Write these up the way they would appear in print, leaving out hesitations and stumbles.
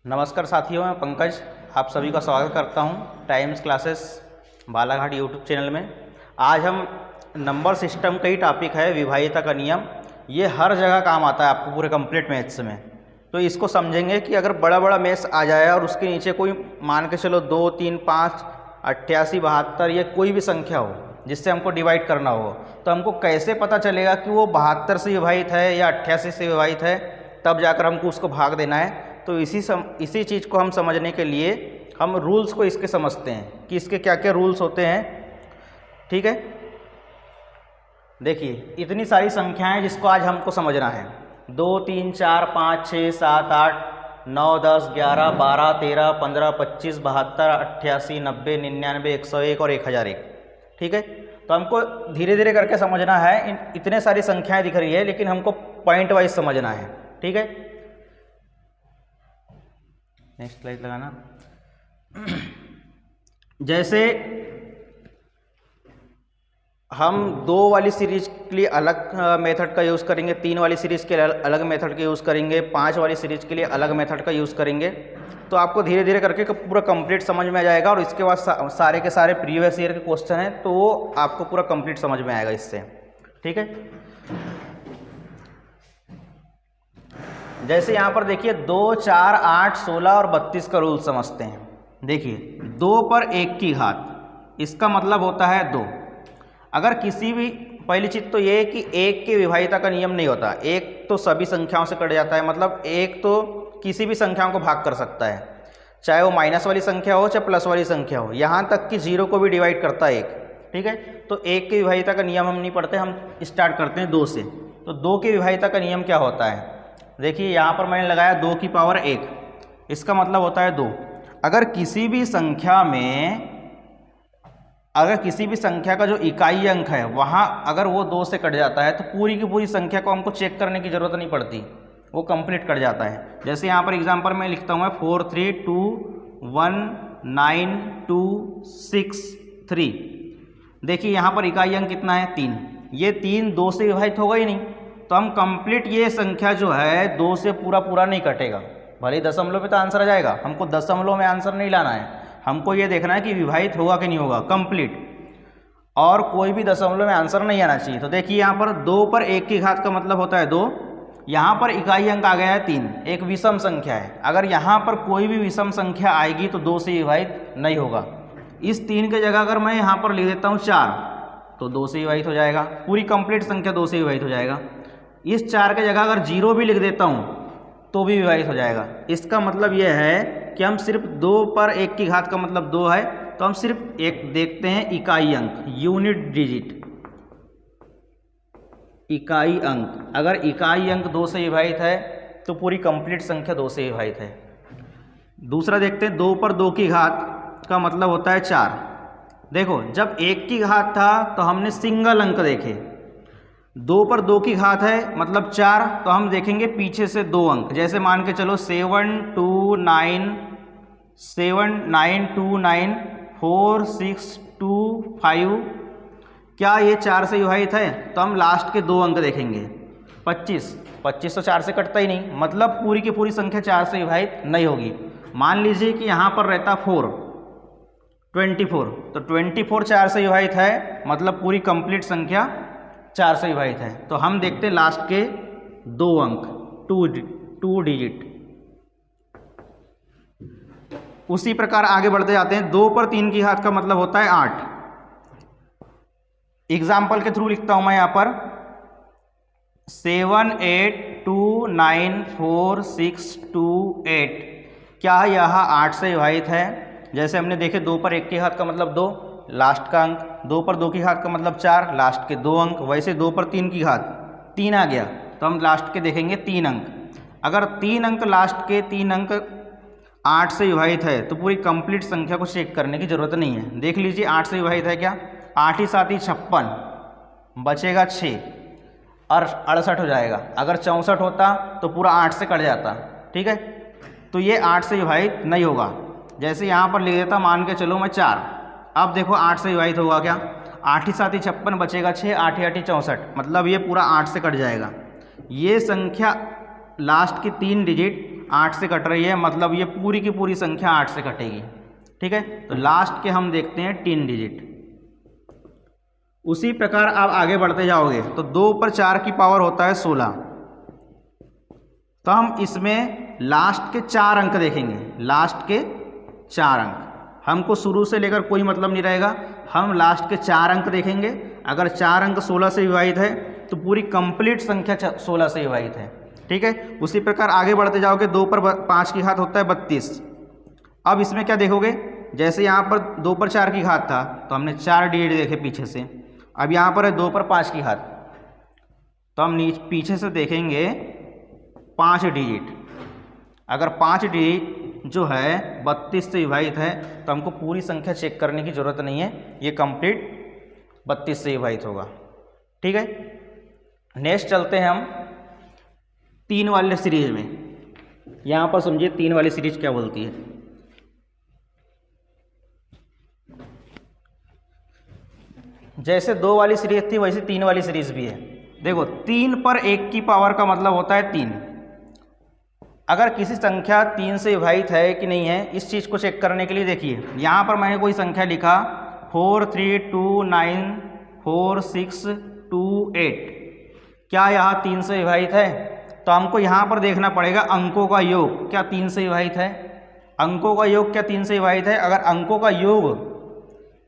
नमस्कार साथियों, मैं पंकज आप सभी का स्वागत करता हूं times classes Balaghat YouTube channel में। आज हम नंबर सिस्टम का ही टॉपिक है विभाज्यता का नियम। ये हर जगह काम आता है आपको पूरे कंप्लीट मैथ्स में। तो इसको समझेंगे कि अगर बड़ा बड़ा मैथ्स आ जाए और उसके नीचे कोई मान के चलो 2, 3, 5, 88, 72 या कोई भी संख्या हो जिससे हमको डिवाइड करना हो, तो हमको कैसे पता चलेगा कि वो 72 से विभाजित है या 88 से विभाजित है, तब जाकर हमको उसको भाग देना है। तो इसी चीज़ को हम समझने के लिए हम रूल्स को इसके समझते हैं कि इसके क्या क्या रूल्स होते हैं। ठीक है, देखिए इतनी सारी संख्याएं जिसको आज हमको समझना है। 2, 3, 4, 5, 6, 7, 8, 9, 10, 11, 12, 13, 15, 25, 72, 88, 90, 99, 101 और 1001। ठीक है, तो हमको धीरे धीरे करके समझना है। इतने सारी संख्याएं दिख रही है लेकिन हमको पॉइंट वाइज समझना है। ठीक है, नेक्स्ट स्लाइड लगाना। जैसे हम 2 वाली सीरीज के लिए अलग मेथड का यूज़ करेंगे, 3 वाली सीरीज के लिए अलग मेथड का यूज़ करेंगे, 5 वाली सीरीज के लिए अलग मेथड का यूज़ करेंगे। तो आपको धीरे धीरे करके पूरा कंप्लीट समझ में आ जाएगा और इसके बाद सारे के सारे प्रीवियस ईयर के क्वेश्चन हैं तो वो आपको पूरा कंप्लीट समझ में आएगा इससे। ठीक है, जैसे यहाँ पर देखिए 2, 4, 8, 16 और 32 का रूल समझते हैं। देखिए 2 पर 1 की घात, इसका मतलब होता है 2। अगर किसी भी, पहली चीज़ तो ये है कि 1 की विभाज्यता का नियम नहीं होता। 1 तो सभी संख्याओं से कट जाता है, मतलब 1 तो किसी भी संख्याओं को भाग कर सकता है, चाहे वो माइनस वाली संख्या हो चाहे प्लस वाली संख्या हो, यहाँ तक कि 0 को भी डिवाइड करता है 1। ठीक है, तो 1 की विभाज्यता का नियम हम नहीं पढ़ते, हम स्टार्ट करते हैं 2 से। तो 2 की विभाज्यता का नियम क्या होता है, देखिए यहाँ पर मैंने लगाया 2 की पावर 1, इसका मतलब होता है 2। अगर किसी भी संख्या का जो इकाई अंक है वहाँ अगर वो 2 से कट जाता है तो पूरी की पूरी संख्या को हमको चेक करने की ज़रूरत नहीं पड़ती, वो कंप्लीट कट जाता है। जैसे यहाँ पर एग्जांपल में लिखता हूँ मैं 4, 3, 2, 1, 9, 2, 6, 3। देखिए यहाँ पर इकाई अंक कितना है, 3। ये 3 2 से विभाजित होगा ही नहीं, तो हम कंप्लीट ये संख्या जो है 2 से पूरा नहीं कटेगा। भले ही दशमलव में तो आंसर आ जाएगा, हमको दशमलव में आंसर नहीं लाना है, हमको ये देखना है कि विभाजित होगा कि नहीं होगा कंप्लीट, और कोई भी दशमलव में आंसर नहीं आना चाहिए। तो देखिए यहाँ पर 2 पर 1 की घात का मतलब होता है 2। यहाँ पर इकाई अंक आ गया है 3, एक विषम संख्या है। अगर यहाँ पर कोई भी विषम संख्या आएगी तो 2 से विभाजित नहीं होगा। इस 3 के जगह अगर मैं यहाँ पर लिख देता हूँ 4 तो 2 से विभाजित हो जाएगा, पूरी कंप्लीट संख्या 2 से विभाजित हो जाएगा। इस 4 के जगह अगर 0 भी लिख देता हूँ तो भी विभाजित हो जाएगा। इसका मतलब यह है कि हम सिर्फ 2 पर 1 की घात का मतलब 2 है, तो हम सिर्फ एक देखते हैं इकाई अंक, यूनिट डिजिट, इकाई अंक। अगर इकाई अंक 2 से विभाजित है तो पूरी कंप्लीट संख्या 2 से विभाजित है। दूसरा देखते हैं 2 पर 2 की घात का मतलब होता है 4। देखो जब 1 की घात था तो हमने सिंगल अंक देखे, 2 पर 2 की घात है मतलब 4, तो हम देखेंगे पीछे से 2 अंक। जैसे मान के चलो 729 4 6 2 5, क्या ये 4 से विभाजित है? तो हम लास्ट के 2 अंक देखेंगे। 25 तो 4 से कटता ही नहीं, मतलब पूरी की पूरी संख्या 4 से विभाजित नहीं होगी। मान लीजिए कि यहाँ पर रहता 24, तो 24 4 से विभाजित है, मतलब पूरी कंप्लीट संख्या 4 से विभाजित है। तो हम देखते हैं लास्ट के 2 अंक, 2 डिजिट। उसी प्रकार आगे बढ़ते जाते हैं। 2 पर 3 की घात का मतलब होता है 8। एग्जाम्पल के थ्रू लिखता हूं मैं यहाँ पर 7 8 2 9 4 6 2 8। क्या यह 8 से विभाजित है? जैसे हमने देखे 2 पर 1 की घात का मतलब 2, लास्ट का अंक, 2 पर 2 की घात का मतलब 4, लास्ट के 2 अंक। वैसे 2 पर 3 की घात 3 आ गया तो हम लास्ट के देखेंगे 3 अंक। अगर 3 अंक, लास्ट के 3 अंक 8 से विभाजित है तो पूरी कंप्लीट संख्या को चेक करने की जरूरत नहीं है। देख लीजिए 8 से विभाजित है क्या, 8 ही 7 ही 56, बचेगा 6 और 68 हो जाएगा। अगर 64 होता तो पूरा 8 से कट जाता। ठीक है, तो ये 8 से विभाजित नहीं होगा। जैसे यहाँ पर लिख देता, मान के चलो मैं 4, अब देखो 8 से विभाजित होगा क्या, 8 ही 7 ही 56, बचेगा 6, 8 ही 8 ही 64, मतलब ये पूरा 8 से कट जाएगा। ये संख्या लास्ट की 3 डिजिट 8 से कट रही है, मतलब ये पूरी की पूरी संख्या 8 से कटेगी। ठीक है, तो लास्ट के हम देखते हैं 3 डिजिट। उसी प्रकार आप आगे बढ़ते जाओगे तो 2 पर 4 की पावर होता है 16। तो हम इसमें लास्ट के 4 अंक देखेंगे, लास्ट के 4 अंक। हमको शुरू से लेकर कोई मतलब नहीं रहेगा, हम लास्ट के 4 अंक देखेंगे। अगर 4 अंक 16 से विभाजित है तो पूरी कंप्लीट संख्या 16 से विभाजित है। ठीक है, उसी प्रकार आगे बढ़ते जाओगे 2 पर 5 की घात होता है 32। अब इसमें क्या देखोगे, जैसे यहाँ पर 2 पर 4 की घात था तो हमने 4 डिजिट देखे पीछे से। अब यहाँ पर है 2 पर 5 की घात, तो हम पीछे से देखेंगे 5 डिजिट। अगर 5 डिजिट जो है 32 से विभाजित है तो हमको पूरी संख्या चेक करने की ज़रूरत नहीं है, ये कंप्लीट 32 से विभाजित होगा। ठीक है, नेक्स्ट चलते हैं हम 3 वाले सीरीज में। यहाँ पर समझिए 3 वाली सीरीज क्या बोलती है। जैसे 2 वाली सीरीज थी वैसे 3 वाली सीरीज भी है। देखो 3 पर 1 की पावर का मतलब होता है 3। अगर किसी संख्या 3 से विभाजित है कि नहीं है, इस चीज़ को चेक करने के लिए देखिए, यहाँ पर मैंने कोई संख्या लिखा 4 3 2 9 4 6 2 8। क्या यह 3 से विभाजित है? तो हमको यहाँ पर देखना पड़ेगा अंकों का योग क्या 3 से विभाजित है। अंकों का योग क्या 3 से विभाजित है? अगर अंकों का योग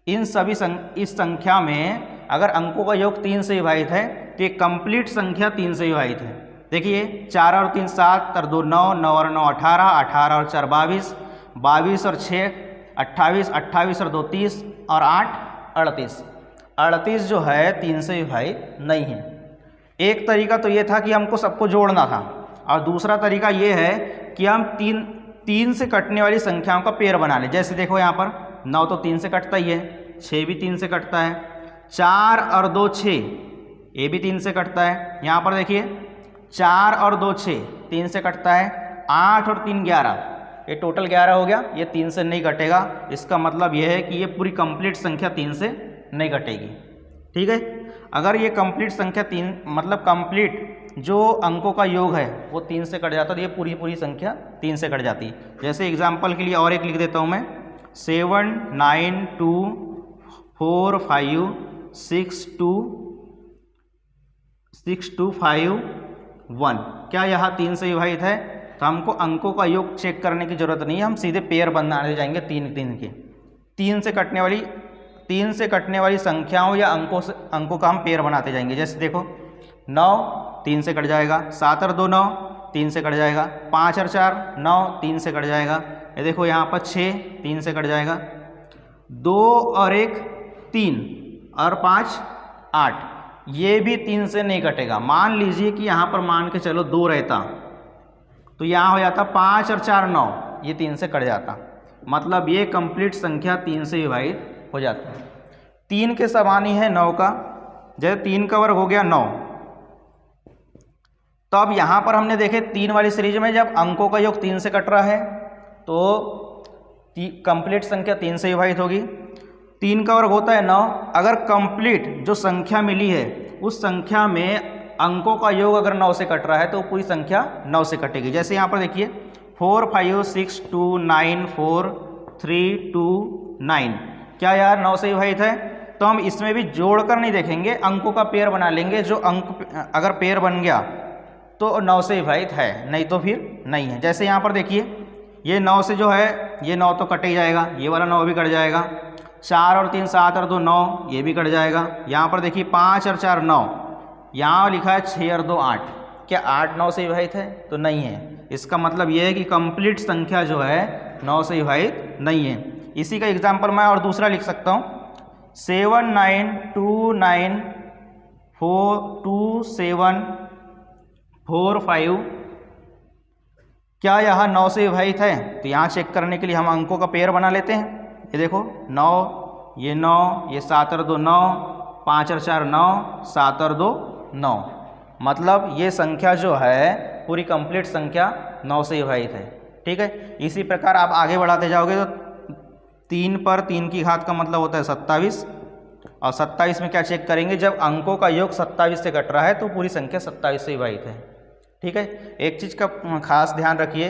इन सभी इस संख्या में अगर अंकों का योग 3 से विभाजित है तो ये कंप्लीट संख्या 3 से विभाजित है। देखिए 4 और 3 7 और 2 9, 9 और 9 18, 18 और 4 22, 22 और 6 28, 28 और 2 30 और 8 38। 38 जो है 3 से विभाजित नहीं है। एक तरीका तो ये था कि हमको सबको जोड़ना था, और दूसरा तरीका ये है कि हम तीन से कटने वाली संख्याओं का पेयर बना लें। जैसे देखो यहाँ पर 9 तो 3 से कटता ही है, 6 भी 3 से कटता है, 4 और 2 6 ये भी 3 से कटता है। यहाँ पर देखिए 4 और 2 6 3 से कटता है, 8 और 3 11 ये टोटल 11 हो गया, ये 3 से नहीं कटेगा। इसका मतलब यह है कि ये पूरी कंप्लीट संख्या 3 से नहीं कटेगी। ठीक है, अगर ये कंप्लीट संख्या 3 मतलब कंप्लीट जो अंकों का योग है वो 3 से कट जाता है तो ये पूरी संख्या 3 से कट जाती है। जैसे एग्जाम्पल के लिए और एक लिख देता हूँ मैं, 7 9 2 4 5 6 2 5 1। क्या यह 3 से विभाजित है? तो हमको अंकों का योग चेक करने की जरूरत नहीं है, हम सीधे पेयर बनाने जाएंगे 3 के। 3 से कटने वाली संख्याओं या अंकों का हम पेयर बनाते जाएंगे। जैसे देखो 9 3 से कट जाएगा, 7 और 2 9 3 से कट जाएगा, 5 और 4 9 3 से कट जाएगा। ये देखो यहाँ पर 6 3 से कट जाएगा, 2 और 1 3 और 5 8 ये भी 3 से नहीं कटेगा। मान लीजिए कि यहाँ पर मान के चलो 2 रहता तो यहाँ हो जाता 5 और 4 9, ये 3 से कट जाता। मतलब ये कंप्लीट संख्या 3 से विभाजित हो जाती है। 3 के समान ही है 9 का, जैसे 3 का वर्ग हो गया 9। तो अब यहाँ पर हमने देखे 3 वाली सीरीज में जब अंकों का योग 3 से कट रहा है तो कंप्लीट संख्या 3 से विभाजित होगी। 3 का वर्ग होता है 9। अगर कंप्लीट जो संख्या मिली है उस संख्या में अंकों का योग अगर 9 से कट रहा है तो पूरी संख्या 9 से कटेगी। जैसे यहाँ पर देखिए 4 5 6 2 9 4 3 2 9। क्या यार 9 से विभाजित है? तो हम इसमें भी जोड़कर नहीं देखेंगे, अंकों का पेयर बना लेंगे। जो अंक अगर पेयर बन गया तो 9 से विभाजित है, नहीं तो फिर नहीं है। जैसे यहाँ पर देखिए ये 9 से जो है ये 9 तो कट ही जाएगा, ये वाला 9 भी कट जाएगा। 4 और 3 7 और 2 9 ये भी कट जाएगा। यहाँ पर देखिए 5 और 4 9, यहाँ लिखा है 6 और 2 8। क्या 8 9 से विभाजित है? तो नहीं है। इसका मतलब ये है कि कंप्लीट संख्या जो है 9 से विभाजित नहीं है। इसी का एग्जाम्पल मैं और दूसरा लिख सकता हूँ, 7 9 2 9 4 2 7 4 5। क्या यह 9 से विभाजित है? तो यहाँ चेक करने के लिए हम अंकों का पेयर बना लेते हैं। ये देखो 9 ये 9, ये 7 और 2 9, 5 और 4 9, 7 और 2 9। मतलब ये संख्या जो है पूरी कंप्लीट संख्या 9 से विभाजित है। ठीक है, इसी प्रकार आप आगे बढ़ाते जाओगे तो 3 पर 3 की घात का मतलब होता है 27, और 27 में क्या चेक करेंगे, जब अंकों का योग 27 से कट रहा है तो पूरी संख्या 27 से विभाजित है। ठीक है, एक चीज़ का खास ध्यान रखिए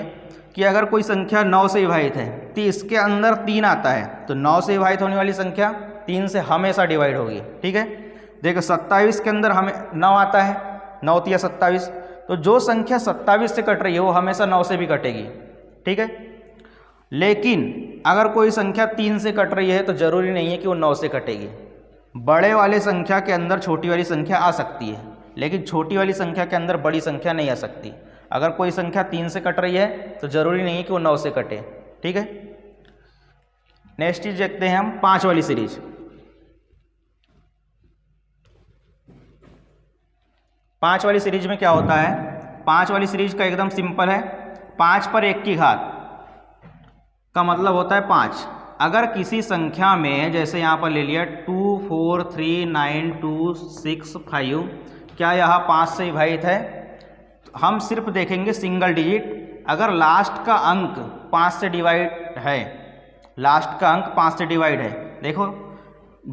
कि अगर कोई संख्या 9 से विभाजित है तो इसके अंदर 3 आता है, तो 9 से विभाजित होने वाली संख्या 3 से हमेशा डिवाइड होगी। ठीक है, देखो 27 के अंदर हमें 9 आता है, 9 तिया 27, तो जो संख्या 27 से कट रही है वो हमेशा 9 से भी कटेगी। ठीक है, लेकिन अगर कोई संख्या 3 से कट रही है तो ज़रूरी नहीं है कि वो 9 से कटेगी। बड़े वाले संख्या के अंदर छोटी वाली संख्या आ सकती है, लेकिन छोटी वाली संख्या के अंदर बड़ी संख्या नहीं आ सकती। अगर कोई संख्या 3 से कट रही है तो ज़रूरी नहीं है कि वो 9 से कटे। ठीक है, नेक्स्ट चीज देखते हैं हम 5 वाली सीरीज। 5 वाली सीरीज में क्या होता है, 5 वाली सीरीज का एकदम सिंपल है, 5 पर 1 की घात का मतलब होता है 5। अगर किसी संख्या में, जैसे यहाँ पर ले लिया 2 4 3 9 2 6 5, क्या यहाँ 5 से विभाजित है, हम सिर्फ देखेंगे सिंगल डिजिट। अगर लास्ट का अंक 5 से डिवाइड है, लास्ट का अंक 5 से डिवाइड है, देखो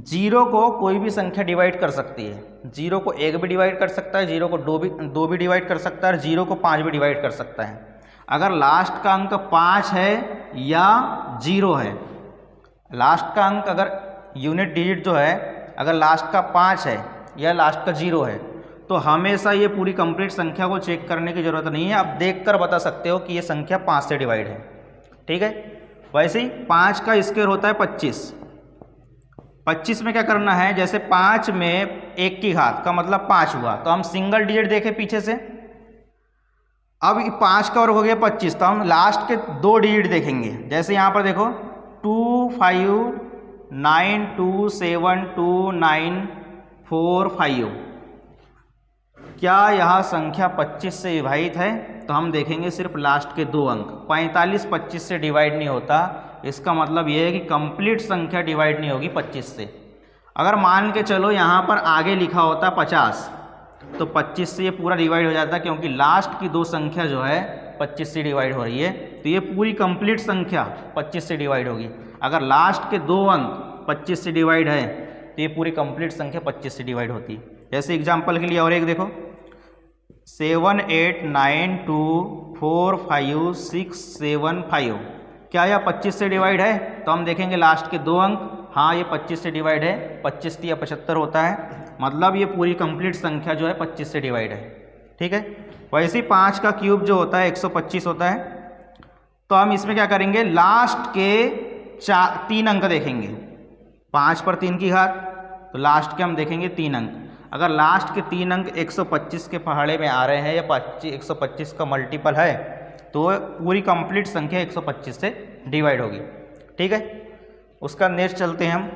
0 को कोई भी संख्या डिवाइड कर सकती है, 0 को 1 भी डिवाइड कर सकता है, 0 को 2 भी डिवाइड कर सकता है, और 0 को 5 भी डिवाइड कर सकता है। अगर लास्ट का अंक 5 है या 0 है, लास्ट का अंक अगर यूनिट डिजिट जो है अगर लास्ट का 5 है या लास्ट का 0 है, तो हमेशा ये पूरी कंप्लीट संख्या को चेक करने की ज़रूरत नहीं है, आप देखकर बता सकते हो कि ये संख्या 5 से डिवाइड है। ठीक है, वैसे ही 5 का स्क्वायर होता है 25। 25 में क्या करना है, जैसे 5 में 1 की घात का मतलब 5 हुआ, तो हम सिंगल डिजिट देखें पीछे से, अब 5 का वर्ग हो गया 25, तो हम लास्ट के 2 डिजिट देखेंगे। जैसे यहाँ पर देखो 2 5 9 2 7 2 9 4 5, क्या यह संख्या 25 से विभाजित है, तो हम देखेंगे सिर्फ लास्ट के 2 अंक। 45 25 से डिवाइड नहीं होता, इसका मतलब यह है कि कंप्लीट संख्या डिवाइड नहीं होगी 25 से। अगर मान के चलो यहाँ पर आगे लिखा होता 50, तो 25 से ये पूरा डिवाइड हो जाता, क्योंकि लास्ट की 2 संख्या जो है 25 से डिवाइड हो रही है, तो ये पूरी कंप्लीट संख्या 25 से डिवाइड होगी। अगर लास्ट के 2 अंक 25 से डिवाइड है तो ये पूरी कंप्लीट संख्या 25 से डिवाइड होती है। जैसे एग्जाम्पल के लिए और एक देखो 7 8 9 2 4 5 6 7 5, क्या यह 25 से डिवाइड है, तो हम देखेंगे लास्ट के 2 अंक, हाँ ये 25 से डिवाइड है, 25 या 75 होता है, मतलब ये पूरी कंप्लीट संख्या जो है 25 से डिवाइड है। ठीक है, वैसे ही 5 का क्यूब जो होता है 125 होता है, तो हम इसमें क्या करेंगे, लास्ट के 3 अंक देखेंगे। 5 पर 3 की घात, तो लास्ट के हम देखेंगे 3 अंक। अगर लास्ट के 3 अंक 125 के पहाड़े में आ रहे हैं या 125 का मल्टीपल है, तो पूरी कंप्लीट संख्या 125 से डिवाइड होगी। ठीक है, उसका नेक्स्ट चलते हैं हम।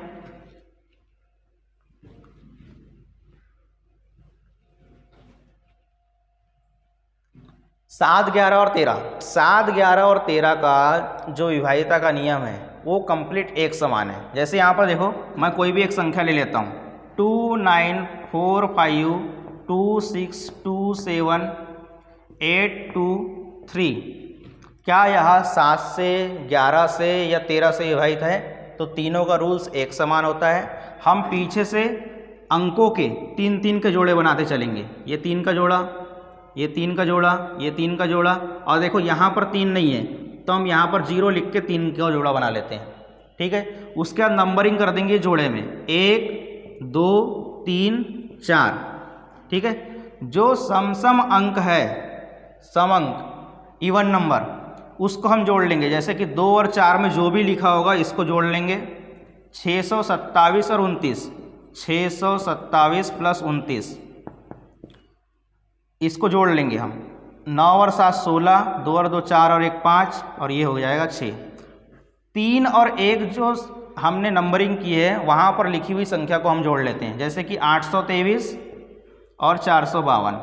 सात 11 और 13, 7 11 और 13 का जो विभाज्यता का नियम है वो कंप्लीट एक समान है। जैसे यहाँ पर देखो, मैं कोई भी एक संख्या ले लेता हूँ 2 9 4 5 2 6 2 7 8 2 3, क्या यह 7 से 11 से या 13 से विभाजित है, तो तीनों का रूल्स एक समान होता है। हम पीछे से अंकों के 3 के जोड़े बनाते चलेंगे, ये 3 का जोड़ा, ये 3 का जोड़ा, ये 3 का जोड़ा, और देखो यहाँ पर 3 नहीं है तो हम यहाँ पर 0 लिख के 3 का जोड़ा बना लेते हैं। ठीक है, उसके बाद नंबरिंग कर देंगे जोड़े में 1 2 3 4। ठीक है, जो सम अंक है, सम अंक इवन नंबर, उसको हम जोड़ लेंगे। जैसे कि 2 और 4 में जो भी लिखा होगा इसको जोड़ लेंगे। 627 और 29, 627 प्लस 29 इसको जोड़ लेंगे हम। 9 और 7 16, 2 और 2 4 और 1 5, और ये हो जाएगा 6। 3 और 1 जो हमने नंबरिंग की है वहाँ पर लिखी हुई संख्या को हम जोड़ लेते हैं। जैसे कि 823 और 452,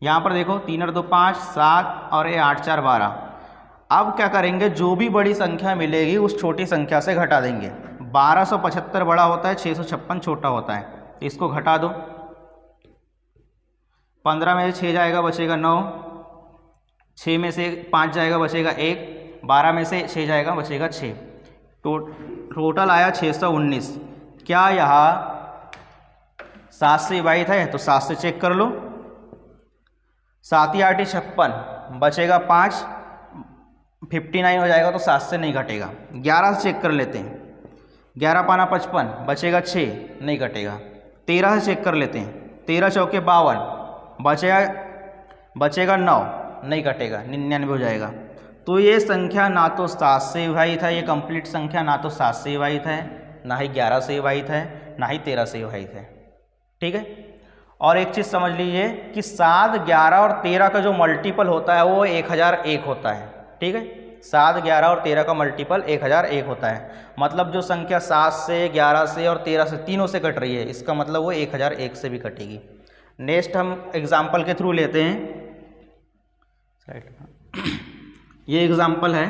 यहाँ पर देखो 3 और 2 5 7 और ये 8 4 12। अब क्या करेंगे, जो भी बड़ी संख्या मिलेगी उस छोटी संख्या से घटा देंगे। 1275 बड़ा होता है, 656 छोटा होता है, तो इसको घटा दो। 15 में से 6 जाएगा बचेगा 9, 6 में से 5 जाएगा बचेगा 1, 12 में से 6 जाएगा बचेगा 6, टोटल आया 619। क्या यहाँ 7 से विभाजित है? तो 7 से चेक कर लो। 7 या 8 56, बचेगा 5, 59 हो जाएगा, तो 7 से नहीं घटेगा। 11 से चेक कर लेते हैं। 11 पाना 55, बचेगा 6, नहीं घटेगा। 13 से चेक कर लेते हैं। 13 चौके 52, बचेगा 9, नहीं घटेगा, 99 हो जाएगा। तो ये संख्या ना तो 7 से विभाजित है, ये कंप्लीट संख्या ना तो 7 से विभाजित है, ना ही 11 से विभाजित है, ना ही 13 से विभाजित है। ठीक है। और एक चीज़ समझ लीजिए कि 7, 11 और 13 का जो मल्टीपल होता है वो 1001 होता है। ठीक है। 7, 11 और 13 का मल्टीपल 1001 होता है। मतलब जो संख्या 7 से, 11 से और 13 से, तीनों से कट रही है, इसका मतलब वो 1001 से भी कटेगी। नेक्स्ट हम एग्जाम्पल के थ्रू लेते हैं। ये एग्जाम्पल है।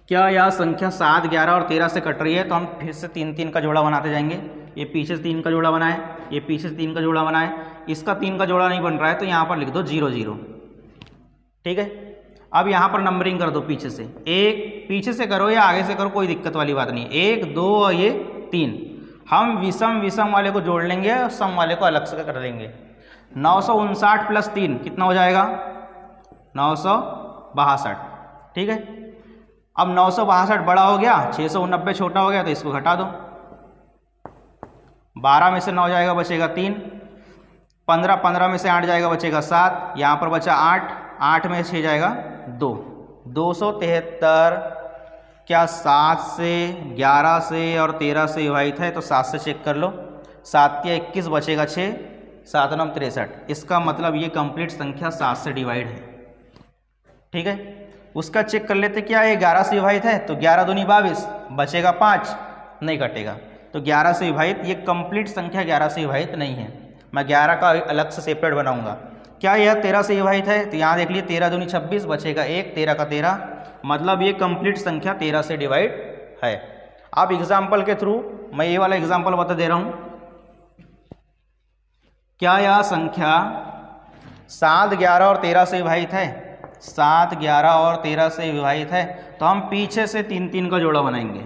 क्या यह संख्या 7, 11 और 13 से कट रही है? तो हम फिर से 3 3 का जोड़ा बनाते जाएंगे। ये पीछे से 3 का जोड़ा बनाए, ये पीछे से 3 का जोड़ा बनाए। इसका 3 का जोड़ा नहीं बन रहा है तो यहाँ पर लिख दो 0 0। ठीक है। अब यहाँ पर नंबरिंग कर दो पीछे से। 1 पीछे से करो या आगे से करो, कोई दिक्कत वाली बात नहीं। 1 2 और ये 3। हम विषम वाले को जोड़ लेंगे और सम वाले को अलग से कर लेंगे। 959 प्लस 3 कितना हो जाएगा? 962। ठीक है। अब 962 बड़ा हो गया, 689 छोटा हो गया, तो इसको घटा दो। 12 में से 9 जाएगा, बचेगा 3। 15 में से 8 जाएगा, बचेगा 7। यहाँ पर बचा 8 में 6 जाएगा 2। 273 क्या 7 से, 11 से और 13 से विभाजित है? तो 7 से चेक कर लो। 7 या 21, बचेगा 6। 7 9 63। इसका मतलब ये कंप्लीट संख्या 7 से डिवाइड है। ठीक है। उसका चेक कर लेते, क्या ये 11 से विभाजित है? तो 11 दूनी 22, बचेगा 5, नहीं कटेगा। तो 11 से विभाजित, ये कंप्लीट संख्या 11 से विभाजित नहीं है। मैं 11 का अलग से सेपरेट बनाऊंगा। क्या यह 13 से विभाजित है? तो यहाँ देख लिए 13 दूनी 26, बचेगा 1, 13 का 13, मतलब ये कंप्लीट संख्या 13 से डिवाइड है। अब एग्जाम्पल के थ्रू मैं ये वाला एग्जाम्पल बता दे रहा हूँ। क्या यह संख्या 7, 11 और 13 से विभाजित है? 7, 11 और 13 से विभाजित है, तो हम पीछे से 3 3 का जोड़ा बनाएंगे।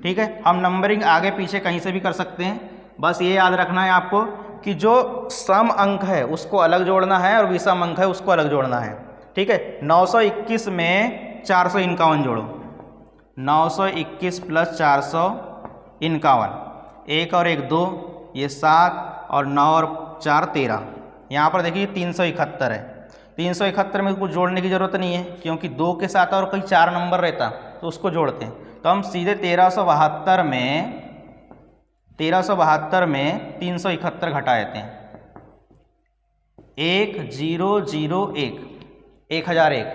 ठीक है। हम नंबरिंग आगे पीछे कहीं से भी कर सकते हैं, बस ये याद रखना है आपको कि जो सम अंक है उसको अलग जोड़ना है और विषम अंक है उसको अलग जोड़ना है। ठीक है। 921 में 451 जोड़ो। 921 प्लस 451, 1 और 1 2, ये 7 और 9 और 4 13। यहाँ पर देखिए 371 है। 371 में कुछ जोड़ने की ज़रूरत नहीं है, क्योंकि 2 के साथ और कोई 4 नंबर रहता तो उसको जोड़ते हैं। तो हम सीधे 1372 में 371 घटा देते हैं। 1001, 1001।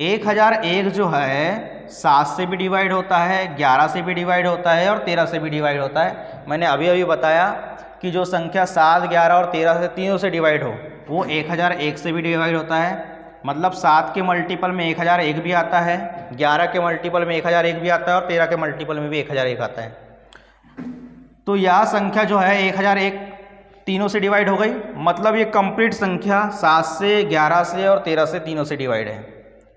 1001 जो है 7 से भी डिवाइड होता है, 11 से भी डिवाइड होता है और 13 से भी डिवाइड होता है। मैंने अभी बताया कि जो संख्या 7, 11 और 13 से तीनों से डिवाइड हो वो 1001 से भी डिवाइड होता है। मतलब 7 के मल्टीपल में 1001 भी आता है, 11 के मल्टीपल में 1001 भी आता है और 13 के मल्टीपल में भी 1001 आता है। तो यह संख्या जो है 1001 तीनों से डिवाइड हो गई, मतलब ये कंप्लीट संख्या 7 से, 11 से और 13 से तीनों से डिवाइड है।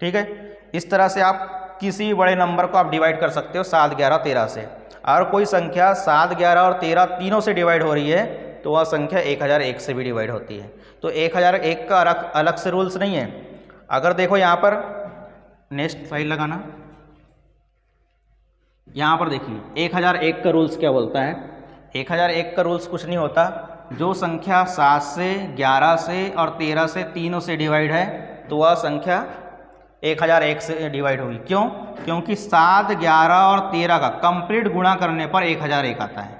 ठीक है। इस तरह से आप किसी भी बड़े नंबर को आप डिवाइड कर सकते हो 7, 11, 13 से। और कोई संख्या 7, 11 और 13 तीनों से डिवाइड हो रही है तो वह संख्या 1001 से भी डिवाइड होती है। तो 1001 का अलग से रूल्स नहीं है। अगर देखो यहाँ पर नेक्स्ट स्लाइड लगाना, यहाँ पर देखिए 1001 का रूल्स क्या बोलता है। 1001 का रूल्स कुछ नहीं होता, जो संख्या 7 से, 11 से और 13 से तीनों से डिवाइड है तो वह संख्या 1001 से डिवाइड होगी। क्यों? क्योंकि 7, 11 और 13 का कंप्लीट गुणा करने पर 1001 आता है।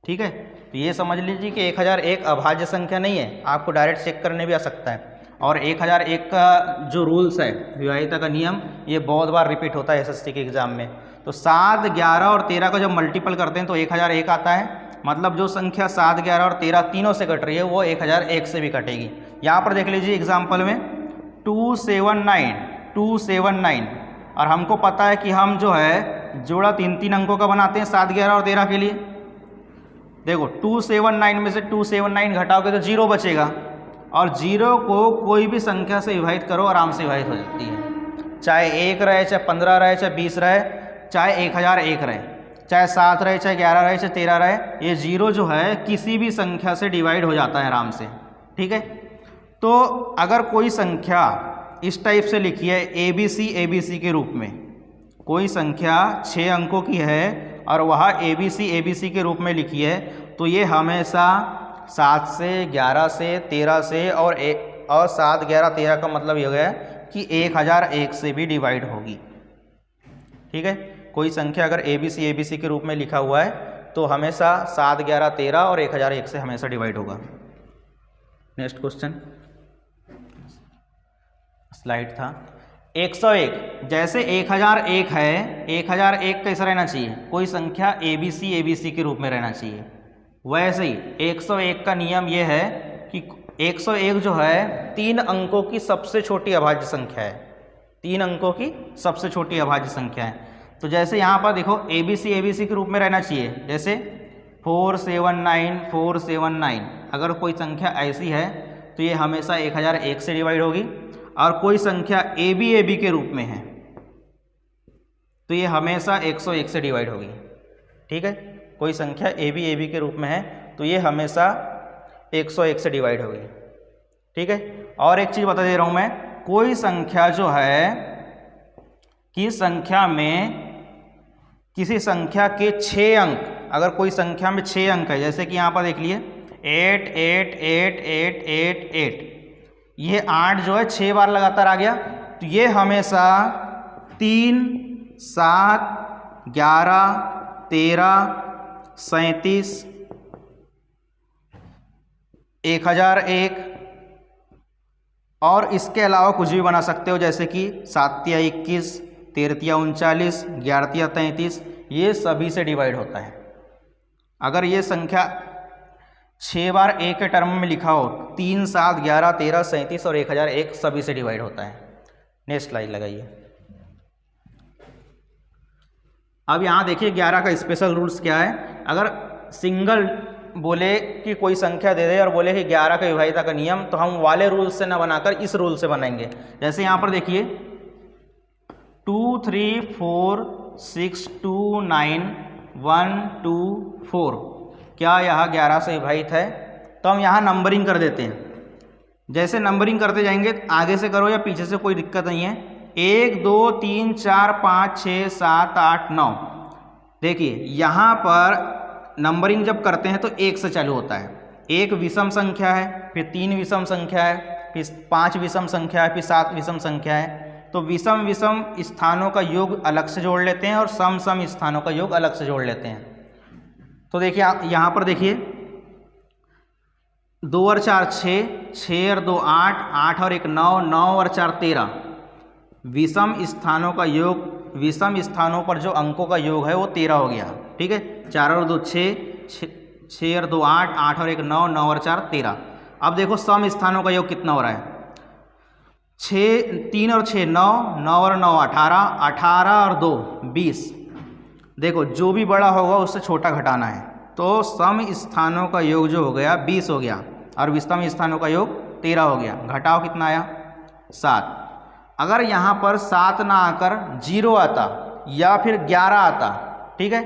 ठीक है। तो ये समझ लीजिए कि 1001 अभाज्य संख्या नहीं है, आपको डायरेक्ट चेक करने भी आ सकता है। और 1001 का जो रूल्स है, विभाज्यता का नियम, ये बहुत बार रिपीट होता है एसएससी के एग्जाम में। तो 7, 11 और 13 का जब मल्टीपल करते हैं तो 1001 आता है। मतलब जो संख्या 7, 11 और 13 तीनों से कट रही है वो 1001 से भी कटेगी। यहाँ पर देख लीजिए एग्जाम्पल में 279 और हमको पता है कि हम जो है जोड़ा 3 3 अंकों का बनाते हैं 7, 11 और 13 के लिए। देखो 279 में से 279 घटाओगे तो 0 बचेगा, और 0 को कोई भी संख्या से विभाजित करो आराम से विभाजित हो जाती है। चाहे 1 रहे, चाहे 15 रहे, चाहे 20 रहे, चाहे 1001 रहे, चाहे 7 रहे, चाहे 11 रहे, चाहे 13 रहे, ये जीरो जो है किसी भी संख्या से डिवाइड हो जाता है आराम से। ठीक है, तो अगर कोई संख्या इस टाइप से लिखी है ABC के रूप में, कोई संख्या 6 अंकों की है और वह ABC के रूप में लिखी है, तो ये हमेशा 7 से, 11 से, 13 से और 7, 11, 13 का मतलब ये हो गया कि 1001 से भी डिवाइड होगी। ठीक है, कोई संख्या अगर ABC के रूप में लिखा हुआ है तो हमेशा 7, 11, 13 और 1001 से हमेशा डिवाइड होगा। नेक्स्ट क्वेश्चन स्लाइड था 101। जैसे 1001 है, 1001 कैसा रहना चाहिए, कोई संख्या ABC के रूप में रहना चाहिए। वैसे ही 101 का नियम यह है कि 101 जो है 3 अंकों की सबसे छोटी अभाज्य संख्या है, 3 अंकों की सबसे छोटी अभाज्य संख्या है। तो जैसे यहाँ पर देखो ABC के रूप में रहना चाहिए, जैसे 479 अगर कोई संख्या ऐसी है तो ये हमेशा 1001 से डिवाइड होगी। और कोई संख्या AB के रूप में है तो ये हमेशा 101 से डिवाइड होगी। ठीक है, कोई संख्या AB के रूप में है तो ये हमेशा 101 से डिवाइड होगी। ठीक है, और एक चीज़ बता दे रहा हूँ मैं, कोई संख्या जो है कि संख्या में किसी संख्या के 6 अंक, अगर कोई संख्या में 6 अंक है, जैसे कि यहाँ पर देख लिए 8 8 8 8 8 8, ये 8 जो है 6 बार लगातार आ गया, तो ये हमेशा 3, 7, 11, 13, 37, 1001 और इसके अलावा कुछ भी बना सकते हो, जैसे कि 7 या 21, 13 या 39, 11 या 33, ये सभी से डिवाइड होता है। अगर ये संख्या 6 बार एक के टर्म में लिखा हो, 3, 7, 11, 13, 37 और 1001 सभी से डिवाइड होता है। नेक्स्ट स्लाइड लगाइए। अब यहाँ देखिए 11 का स्पेशल रूल्स क्या है। अगर सिंगल बोले कि कोई संख्या दे दे और बोले कि 11 का विभाज्यता का नियम, तो हम वाले रूल से ना बनाकर इस रूल से बनाएंगे। जैसे यहाँ पर देखिए 2 3 4 6 2 9 1 2 4, क्या यह 11 से विभाजित है? तो हम यहाँ नंबरिंग कर देते हैं। जैसे नंबरिंग करते जाएंगे, आगे से करो या पीछे से, कोई दिक्कत नहीं है। 1 2 3 4 5 6 7 8 9। देखिए यहाँ पर नंबरिंग जब करते हैं तो 1 से चालू होता है। 1 विषम संख्या है, फिर 3 विषम संख्या है, फिर 5 विषम संख्या है, फिर 7 विषम संख्या है। तो विषम विषम स्थानों का योग अलग से जोड़ लेते हैं और सम सम स्थानों का योग अलग से जोड़ लेते हैं। तो देखिए आप यहाँ पर देखिए 2 और 4 6, 6 और 2 8, 8 और 1 9, 9 और 4 13। विषम स्थानों का योग, विषम स्थानों पर जो अंकों का योग है वो 13 हो गया। ठीक है, 4 और 2 6, 6 और 2 8, 8 और 1 9, 9 और 4 13। अब देखो सम स्थानों का योग कितना हो रहा है। 3 और 6 9, 9 और 9 18, 18 और 2 20। देखो जो भी बड़ा होगा उससे छोटा घटाना है, तो सम स्थानों का योग जो हो गया 20 हो गया और विषम स्थानों का योग 13 हो गया। घटाओ कितना आया? 7। अगर यहाँ पर 7 ना आकर 0 आता या फिर 11 आता, ठीक है,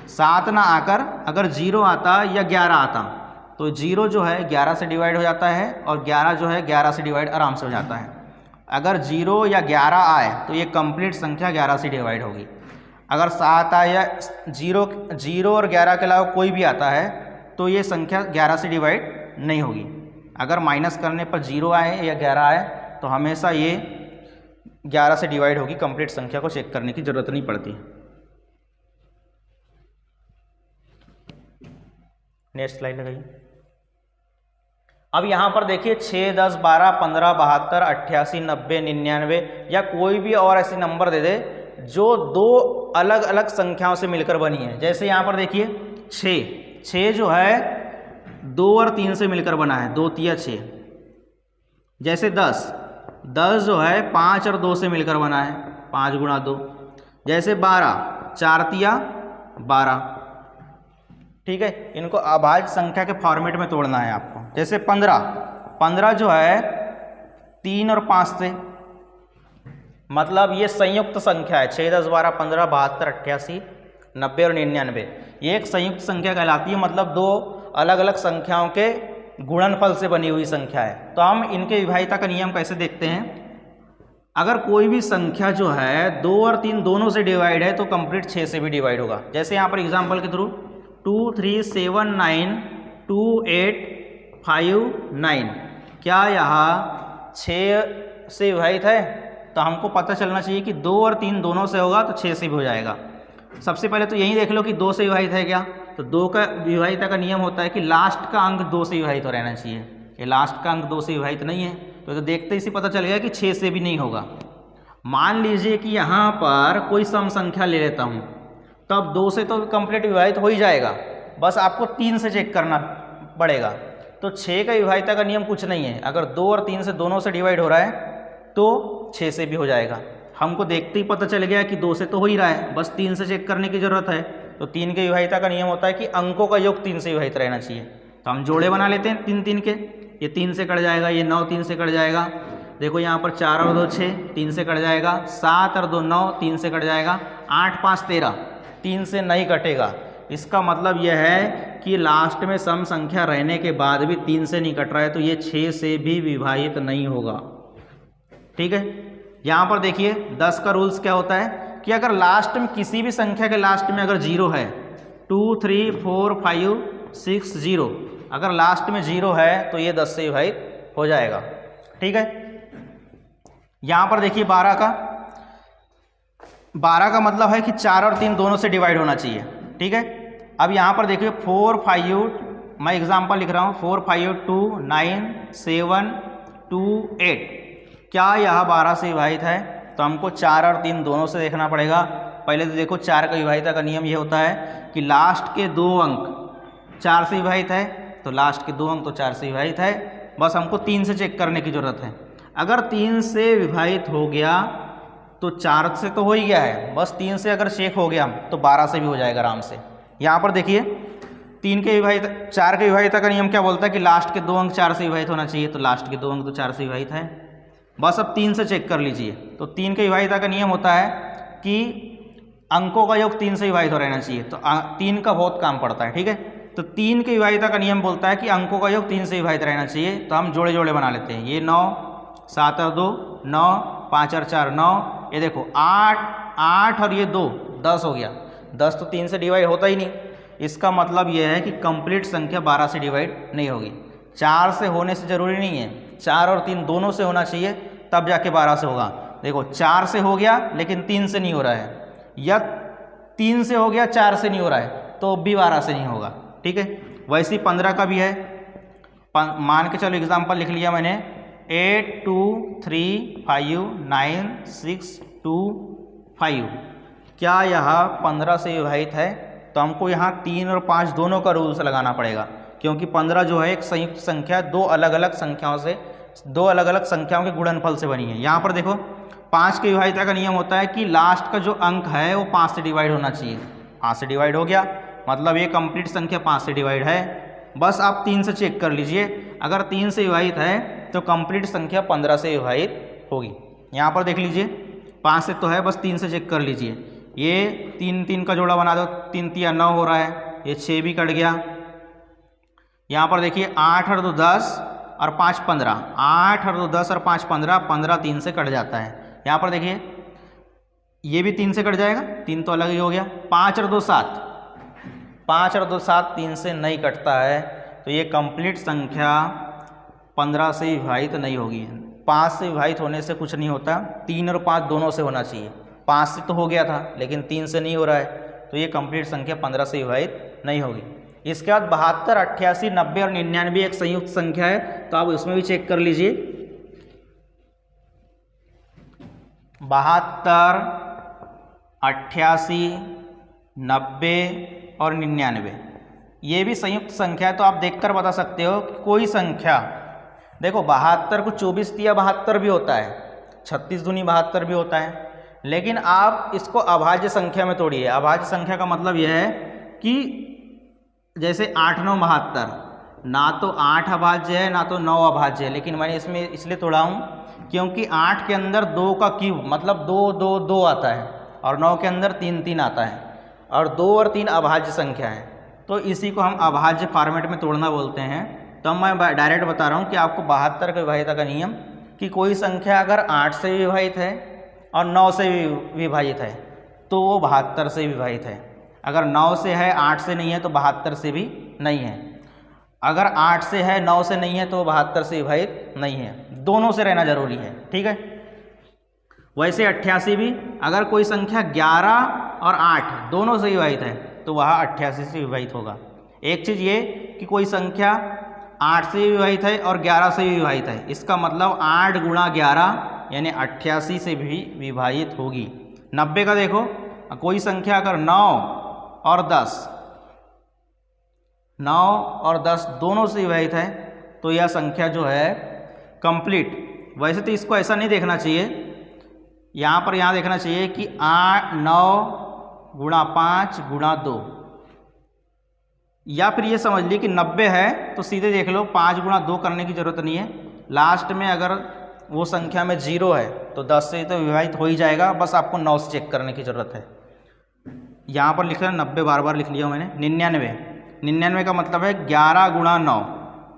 7 ना आकर अगर 0 आता या 11 आता, तो 0 जो है 11 से डिवाइड हो जाता है और 11 जो है 11 से डिवाइड आराम से हो जाता है। अगर 0 या 11 आए तो ये कंप्लीट संख्या 11 से डिवाइड होगी। अगर 7 आए या 0 और 11 के अलावा कोई भी आता है तो ये संख्या 11 से डिवाइड नहीं होगी। अगर माइनस करने पर 0 आए या 11 आए तो हमेशा ये 11 से डिवाइड होगी। कंप्लीट संख्या को चेक करने की जरूरत नहीं पड़ती। नेक्स्ट स्लाइड लगाइए। अब यहाँ पर देखिए 6 10 12 15 72 88 90 99 या कोई भी और ऐसे नंबर दे दे जो 2 अलग अलग संख्याओं से मिलकर बनी है। जैसे यहाँ पर देखिए 6 जो है 2 और 3 से मिलकर बना है, 2 3 6। जैसे 10 जो है 5 और 2 से मिलकर बना है, 5 गुणा 2। जैसे 12 4 तिया 12। ठीक है, इनको अभाज्य संख्या के फॉर्मेट में तोड़ना है आपको। जैसे 15 जो है 3 और 5 से मतलब ये संयुक्त संख्या है 6, 10, 12, 15, 72, 88, 90 और 99। ये एक संयुक्त संख्या कहलाती है, मतलब दो अलग अलग संख्याओं के गुणनफल से बनी हुई संख्या है। तो हम इनके विभाज्यता का नियम कैसे देखते हैं। अगर कोई भी संख्या जो है 2 और 3 दोनों से डिवाइड है तो कंप्लीट 6 से भी डिवाइड होगा। जैसे यहाँ पर एग्जांपल के थ्रू 2, 3, 7, 9, 2, 8, 5, 9, क्या यहाँ 6 से विभाजित है? तो हमको पता चलना चाहिए कि 2 और 3 दोनों से होगा तो 6 से भी हो जाएगा। सबसे पहले तो यही देख लो कि 2 से विभाजित है क्या, तो 2 का विभाज्यता का नियम होता है कि लास्ट का अंक 2 से विभाजित हो रहना चाहिए। ये लास्ट का अंक 2 से विभाजित नहीं है तो देखते ही पता चल गया कि 6 से भी नहीं होगा। मान लीजिए कि यहाँ पर कोई सम संख्या ले लेता हूँ, तब 2 से तो कंप्लीट विभाजित हो ही जाएगा, बस आपको 3 से चेक करना पड़ेगा। तो 6 का विभाज्यता का नियम कुछ नहीं है, अगर 2 और 3 से दोनों से डिवाइड हो रहा है तो 6 से भी हो जाएगा। हमको देखते ही पता चल गया कि 2 से तो हो ही रहा है, बस 3 से चेक करने की ज़रूरत है। तो 3 के विभाज्यता का नियम होता है कि अंकों का योग 3 से विभाजित रहना चाहिए। तो हम जोड़े बना लेते हैं 3 3 के, ये 3 से कट जाएगा, ये 9 3 से कट जाएगा। देखो यहाँ पर 4 और 2 6, 3 से कट जाएगा, 7 और 2 9, 3 से कट जाएगा, 8 5 13, 3 से नहीं कटेगा। इसका मतलब यह है कि लास्ट में सम संख्या रहने के बाद भी 3 से नहीं कट रहा है, तो ये 6 से भी विभाजित नहीं होगा। ठीक है, यहाँ पर देखिए 10 का रूल्स क्या होता है कि अगर लास्ट में किसी भी संख्या के लास्ट में अगर 0 है, 2 3 4 5 6 0, अगर लास्ट में 0 है तो ये 10 से विभाजित हो जाएगा। ठीक है, यहाँ पर देखिए 12 का मतलब है कि 4 और 3 दोनों से डिवाइड होना चाहिए। ठीक है, अब यहाँ पर देखिए 4 5, मैं एग्जाम्पल लिख रहा हूँ, 4 5 2 9 7 2 8, क्या यह 12 से विभाजित है? तो हमको 4 और 3 दोनों से देखना पड़ेगा। पहले तो देखो 4 का विभाज्यता का नियम ये होता है कि लास्ट के 2 अंक 4 से विभाजित है, तो लास्ट के 2 अंक तो 4 से विभाजित है, बस हमको 3 से चेक करने की ज़रूरत है। अगर 3 से विभाजित हो गया तो 4 से तो हो ही गया है, बस 3 से अगर चेक हो गया तो 12 से भी हो जाएगा आराम से। यहाँ पर देखिए 4 के विभाज्यता का नियम क्या बोलता है कि लास्ट के 2 अंक 4 से विभाजित होना चाहिए, तो लास्ट के 2 अंक तो 4 से विभाजित है, बस अब 3 से चेक कर लीजिए। तो 3 के विभाज्यता का नियम होता है कि अंकों का योग 3 से विभाजित हो रहना चाहिए, तो 3 का बहुत काम पड़ता है। ठीक है, तो 3 के विभाज्यता का नियम बोलता है कि अंकों का योग 3 से विभाजित रहना चाहिए। तो हम जोड़े जोड़े बना लेते हैं, ये 9 7 और 2 9, 5 और 4 9, ये देखो 8 और ये 2 10 हो गया। 10 तो 3 से डिवाइड होता ही नहीं, इसका मतलब यह है कि कंप्लीट संख्या 12 से डिवाइड नहीं होगी। 4 से होने से ज़रूरी नहीं है, 4 और 3 दोनों से होना चाहिए तब जाके 12 से होगा। देखो 4 से हो गया लेकिन 3 से नहीं हो रहा है, या 3 से हो गया 4 से नहीं हो रहा है, तो भी 12 से नहीं होगा। ठीक है, वैसे ही 15 का भी है। मान के चलो एग्जाम्पल लिख लिया मैंने, 8 2 3 5 9 6 2 5, क्या यह 15 से विभाजित है? तो हमको यहाँ 3 और 5 दोनों का रूल्स लगाना पड़ेगा, क्योंकि 15 जो है एक संयुक्त संख्या दो अलग अलग संख्याओं के गुणनफल से बनी है। यहाँ पर देखो 5 के विभाज्यता का नियम होता है कि लास्ट का जो अंक है वो 5 से डिवाइड होना चाहिए। 5 से डिवाइड हो गया मतलब ये कंप्लीट संख्या 5 से डिवाइड है, बस आप 3 से चेक कर लीजिए। अगर 3 से विभाजित है तो कंप्लीट संख्या 15 से विभाजित होगी। यहाँ पर देख लीजिए 5 से तो है, बस 3 से चेक कर लीजिए। ये 3 3 का जोड़ा बना दो, 3 3 9 हो रहा है, ये 6 भी कट गया। यहाँ पर देखिए 8 और 2 10 और 5 15, 8 और 2 10 और 5 15, 15 3 से कट जाता है। यहाँ पर देखिए ये भी 3 से कट जाएगा, 3 तो अलग ही हो गया। 5 और 2 7, 5 और 2 7 3 से नहीं कटता है, तो ये कंप्लीट संख्या 15 से विभाजित नहीं होगी। 5 से विभाजित होने से कुछ नहीं होता, 3 और 5 दोनों से होना चाहिए। 5 से तो हो गया था लेकिन 3 से नहीं हो रहा है, तो ये कंप्लीट संख्या 15 से विभाजित नहीं होगी। इसके बाद 72 88 90 और 99 एक संयुक्त संख्या है, तो आप उसमें भी चेक कर लीजिए। 72 88 90 और 99 ये भी संयुक्त संख्या है, तो आप देखकर बता सकते हो कि कोई संख्या, देखो 72 को 24 तिया 72 भी होता है, 36 दूनी 72 भी होता है, लेकिन आप इसको अभाज्य संख्या में तोड़िए। अभाज्य संख्या का मतलब यह है कि जैसे 8 9 72, ना तो 8 अभाज्य है ना तो 9 अभाज्य है, लेकिन मैंने इसमें इसलिए तोड़ा हूँ क्योंकि 8 के अंदर 2 का क्यूब मतलब 2 2 2 आता है और 9 के अंदर 3 3 आता है और 2 और 3 अभाज्य संख्या है, तो इसी को हम अभाज्य फॉर्मेट में तोड़ना बोलते हैं। तो मैं डायरेक्ट बता रहा हूँ कि आपको 72 के विभाज्यता का नियम कि कोई संख्या अगर 8 से विभाजित है और 9 से विभाजित है तो वो 72 से विभाजित है। अगर 9 से है 8 से नहीं है तो 72 से भी नहीं है। अगर 8 से है 9 से नहीं है तो 72 से विभाजित नहीं है। दोनों से रहना जरूरी है, ठीक है। वैसे 88 भी अगर कोई संख्या 11 और 8 दोनों से विभाजित है तो वह 88 से विभाजित होगा। एक चीज़ ये कि कोई संख्या 8 से विभाजित है और 11 से भी विभाजित है, इसका मतलब 8 गुणा 11 यानी 88 से भी विभाजित होगी। 90 का देखो, कोई संख्या अगर 9 और 10 दोनों से विभाजित है तो यह संख्या जो है कंप्लीट। वैसे तो इसको ऐसा नहीं देखना चाहिए, यहाँ देखना चाहिए कि 9 गुणा 5 गुणा 2, या फिर ये समझ ली कि 90 है तो सीधे देख लो 5 गुणा 2 करने की ज़रूरत नहीं है। लास्ट में अगर वो संख्या में 0 है तो 10 से तो विभाजित हो ही जाएगा, बस आपको 9 से चेक करने की ज़रूरत है। यहाँ पर लिख रहा है 90, बार बार लिख लिया मैंने। 99 का मतलब है 11 गुणा 9।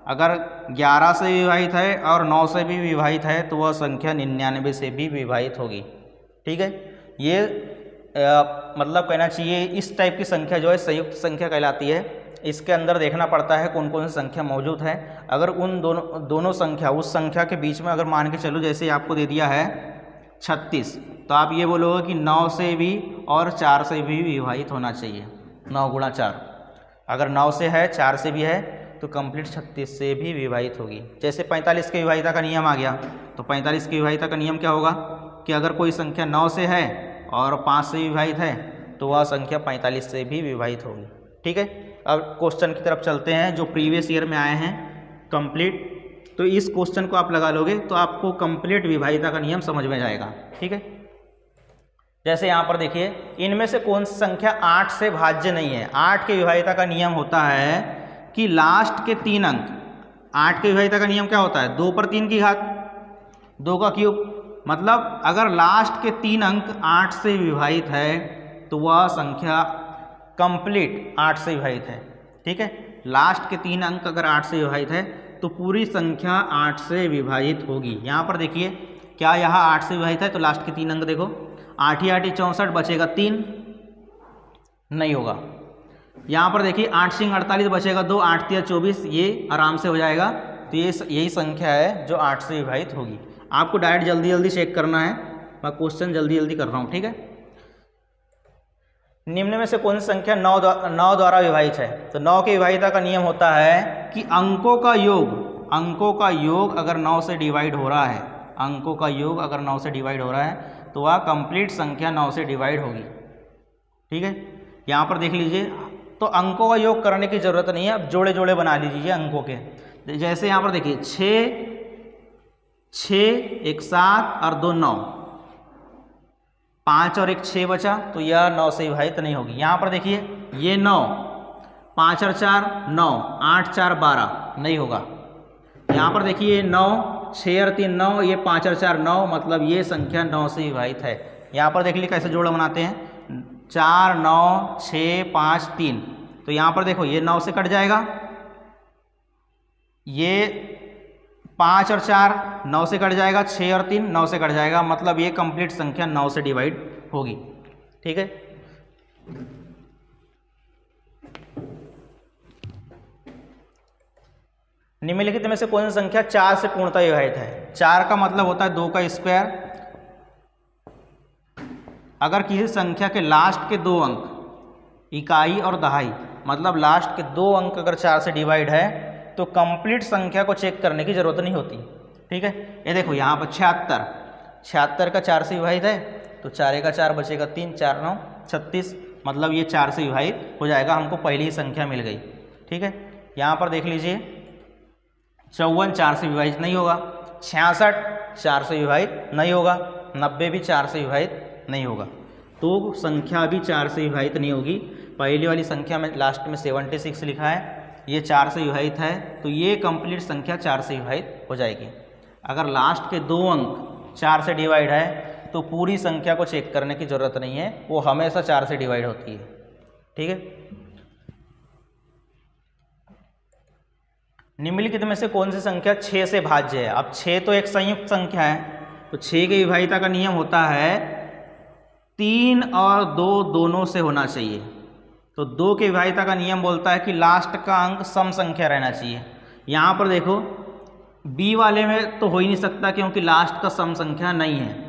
अगर 11 से विभाजित है और 9 से भी विभाजित है तो वह संख्या 99 से भी विभाजित होगी, ठीक है। ये मतलब कहना चाहिए इस टाइप की संख्या जो है संयुक्त संख्या कहलाती है। इसके अंदर देखना पड़ता है कौन कौन सी संख्या मौजूद है। अगर उन दोनों संख्या उस संख्या के बीच में अगर मान के चलो, जैसे आपको दे दिया है 36, तो आप ये बोलोगे कि 9 से भी और 4 से भी विभाजित होना चाहिए। 9 गुणा 4, अगर 9 से है 4 से भी है तो कंप्लीट 36 से भी विभाजित होगी। जैसे 45 के विभाजिता का नियम आ गया, तो 45 के विभाजिता का नियम क्या होगा कि अगर कोई संख्या 9 से है और 5 से विभाजित है तो वह संख्या 45 से भी विभाजित होगी, ठीक है। अब क्वेश्चन की तरफ चलते हैं जो प्रीवियस ईयर में आए हैं कंप्लीट। तो इस क्वेश्चन को आप लगा लोगे तो आपको कंप्लीट विभाजिता का नियम समझ में जाएगा, ठीक है। जैसे यहाँ पर देखिए, इनमें से कौन सी संख्या 8 से भाज्य नहीं है। 8 के विभाजिता का नियम होता है कि लास्ट के 3 अंक, 8 के विभाजिता का नियम क्या होता है 2 पर 3 की घात 2 का क्यूब, मतलब अगर लास्ट के 3 अंक 8 से विभाजित है तो वह संख्या कंप्लीट 8 से विभाजित है, ठीक है। लास्ट के 3 अंक अगर 8 से विभाजित है तो पूरी संख्या 8 से विभाजित होगी। यहाँ पर देखिए, क्या यहाँ 8 से विभाजित है तो लास्ट के 3 अंक देखो, 8 ही 8 64, बचेगा 3, नहीं होगा। यहाँ पर देखिए 8 सिंह 48, बचेगा 2, 8 तिया 24, ये आराम से हो जाएगा। तो ये यही संख्या है जो 8 से विभाजित होगी। आपको डायरेक्ट जल्दी जल्दी चेक करना है, मैं क्वेश्चन जल्दी जल्दी कर रहा हूँ, ठीक है। निम्न में से कौन सी संख्या 9 द्वारा विभाजित है। तो 9 के विभाजिता का नियम होता है कि अंकों का योग अगर 9 से डिवाइड हो रहा है, अंकों का योग अगर 9 से डिवाइड हो रहा है तो वह कंप्लीट संख्या 9 से डिवाइड होगी, ठीक है। यहाँ पर देख लीजिए, तो अंकों का योग करने की ज़रूरत नहीं है, अब जोड़े जोड़े बना लीजिए अंकों के। जैसे यहाँ पर देखिए 6 1 7 और 2 9, 5 और 1 6 बचा, तो यह 9 से विभाजित नहीं होगी। यहाँ पर देखिए ये 9, 5 और 4 9, 8 4 12, नहीं होगा। यहाँ पर देखिए 9, 6 और 3 9, ये 5 और 4 9, मतलब ये संख्या 9 से विभाजित है। यहाँ पर देख लीजिए कैसे जोड़ बनाते हैं, 4 9 6 5 3, तो यहाँ पर देखो ये 9 से कट जाएगा, ये 5 और 4 9 से कट जाएगा, 6 और 3 9 से कट जाएगा, मतलब ये कंप्लीट संख्या 9 से डिवाइड होगी, ठीक है। निम्नलिखित में से कौन सी संख्या 4 से पूर्णतः विभाजित है। 4 का मतलब होता है 2 का स्क्वायर। अगर किसी संख्या के लास्ट के 2 अंक, इकाई और दहाई, मतलब लास्ट के 2 अंक अगर 4 से डिवाइड है तो कंप्लीट संख्या को चेक करने की जरूरत नहीं होती, ठीक है। ये देखो यहाँ पर 76 का 4 से विभाजित है तो 4 का 4 बचेगा 3, 4 9 36, मतलब ये 4 से विभाजित हो जाएगा, हमको पहली ही संख्या मिल गई, ठीक है। यहाँ पर देख लीजिए 54 4 से विभाजित नहीं होगा, 66 4 से विभाजित नहीं होगा, 90 भी 4 से विभाजित नहीं होगा, तो संख्या भी 4 से विभाजित नहीं होगी। पहली वाली संख्या में लास्ट में 76 लिखा है, ये 4 से विभाजित है, तो ये कंप्लीट संख्या 4 से विभाजित हो जाएगी। अगर लास्ट के 2 अंक 4 से डिवाइड है तो पूरी संख्या को चेक करने की ज़रूरत नहीं है, वो हमेशा 4 से डिवाइड होती है। ठीक है। निम्नलिखित में से कौन सी संख्या 6 से भाज्य है? अब 6 तो एक संयुक्त संख्या है, तो 6 के विभाजिता का नियम होता है 3 और 2 दोनों से होना चाहिए। तो 2 के विभाजिता का नियम बोलता है कि लास्ट का अंक सम संख्या रहना चाहिए। यहाँ पर देखो बी वाले में तो हो ही नहीं सकता क्योंकि लास्ट का सम संख्या नहीं है।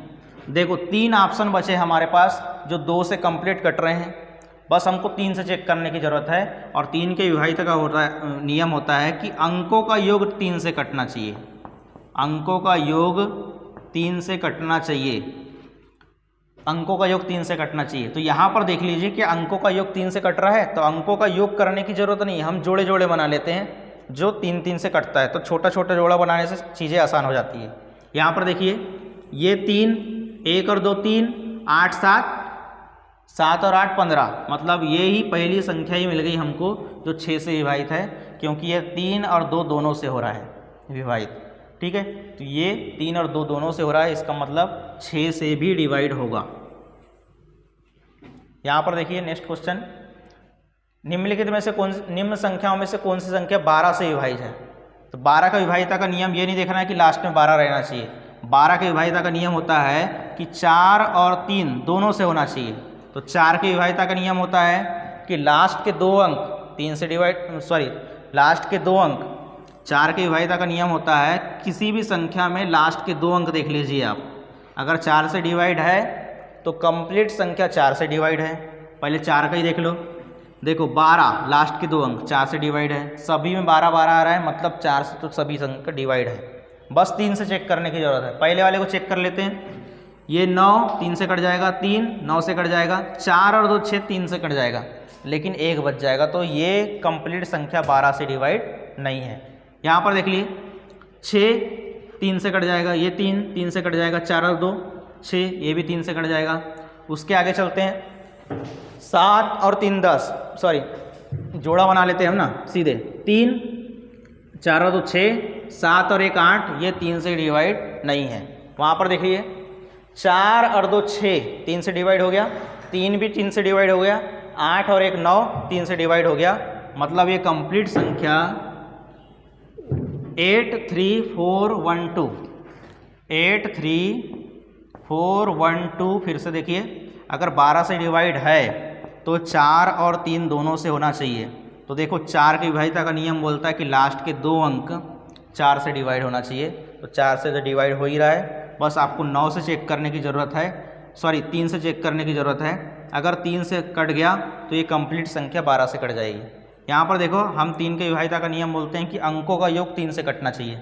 देखो 3 ऑप्शन बचे हमारे पास जो 2 से कंप्लीट कट रहे हैं, बस हमको 3 से चेक करने की ज़रूरत है। और 3 के विभाजिता का नियम होता है कि अंकों का योग 3 से कटना चाहिए। अंकों का योग 3 से कटना चाहिए। अंकों का योग 3 से कटना चाहिए। तो यहाँ पर देख लीजिए कि अंकों का योग 3 से कट रहा है, तो अंकों का योग करने की ज़रूरत नहीं है, हम जोड़े जोड़े बना लेते हैं जो 3 से कटता है। तो छोटा छोटा जोड़ा बनाने से चीज़ें आसान हो जाती है। यहाँ पर देखिए ये 3, 1 और 2 3, 8 7 और 8 15, मतलब ये ही पहली संख्या ही मिल गई हमको जो 6 से विभाजित है, क्योंकि ये 3 और 2 दोनों से हो रहा है विभाजित। ठीक है, तो ये 3 और 2 दोनों से हो रहा है, इसका मतलब 6 से भी डिवाइड होगा। यहाँ पर देखिए नेक्स्ट क्वेश्चन, निम्नलिखित में से निम्न संख्याओं में से कौन सी संख्या 12 से विभाजित है? तो 12 का विभाजिता का नियम ये नहीं देखना है कि लास्ट में 12 रहना चाहिए। 12 के विभाजिता का नियम होता है कि 4 और 3 दोनों से होना चाहिए। तो 4 के विभाजिता का नियम होता है कि लास्ट के 2 अंक 3 से लास्ट के 2 अंक 4 के विभाजिता का नियम होता है किसी भी संख्या में लास्ट के 2 अंक देख लीजिए आप, अगर 4 से डिवाइड है तो कंप्लीट संख्या 4 से डिवाइड है। पहले 4 का ही देख लो, देखो 12 लास्ट के 2 अंक 4 से डिवाइड है, सभी में 12 12 आ रहा है, मतलब 4 से तो सभी संख्या डिवाइड है। बस 3 से चेक करने की ज़रूरत है। पहले वाले को चेक कर लेते हैं। ये 9 3 से कट जाएगा, 3 9 से कट जाएगा, 4 और 2 6 3 से कट जाएगा, लेकिन 1 बच जाएगा, तो ये कंप्लीट संख्या 12 से डिवाइड नहीं है। यहाँ पर देख लिए 6 3 से कट जाएगा, ये 3 3 से कट जाएगा, 4 और 2 6, ये भी 3 से कट जाएगा। उसके आगे चलते हैं, 7 और 3 10, जोड़ा बना लेते हैं हम ना सीधे, 3 4 और 2 6, 7 और 1 8, ये 3 से डिवाइड नहीं है। वहाँ पर देखिए 4 और 2 6 3 से डिवाइड हो गया, 3 भी 3 से डिवाइड हो गया, 8 और 1 9 3 से डिवाइड हो गया, मतलब ये कंप्लीट संख्या 8 3 4 1 2 8 3 4 1 2। फिर से देखिए अगर 12 से डिवाइड है तो 4 और 3 दोनों से होना चाहिए। तो देखो 4 की विभाजिता का नियम बोलता है कि लास्ट के 2 अंक 4 से डिवाइड होना चाहिए, तो 4 से तो डिवाइड हो ही रहा है, बस आपको 9 से चेक करने की ज़रूरत है, 3 से चेक करने की ज़रूरत है। अगर 3 से कट गया तो ये कंप्लीट संख्या 12 से कट जाएगी। यहाँ पर देखो हम 3 के विभाजिता का नियम बोलते हैं कि अंकों का योग 3 से कटना चाहिए,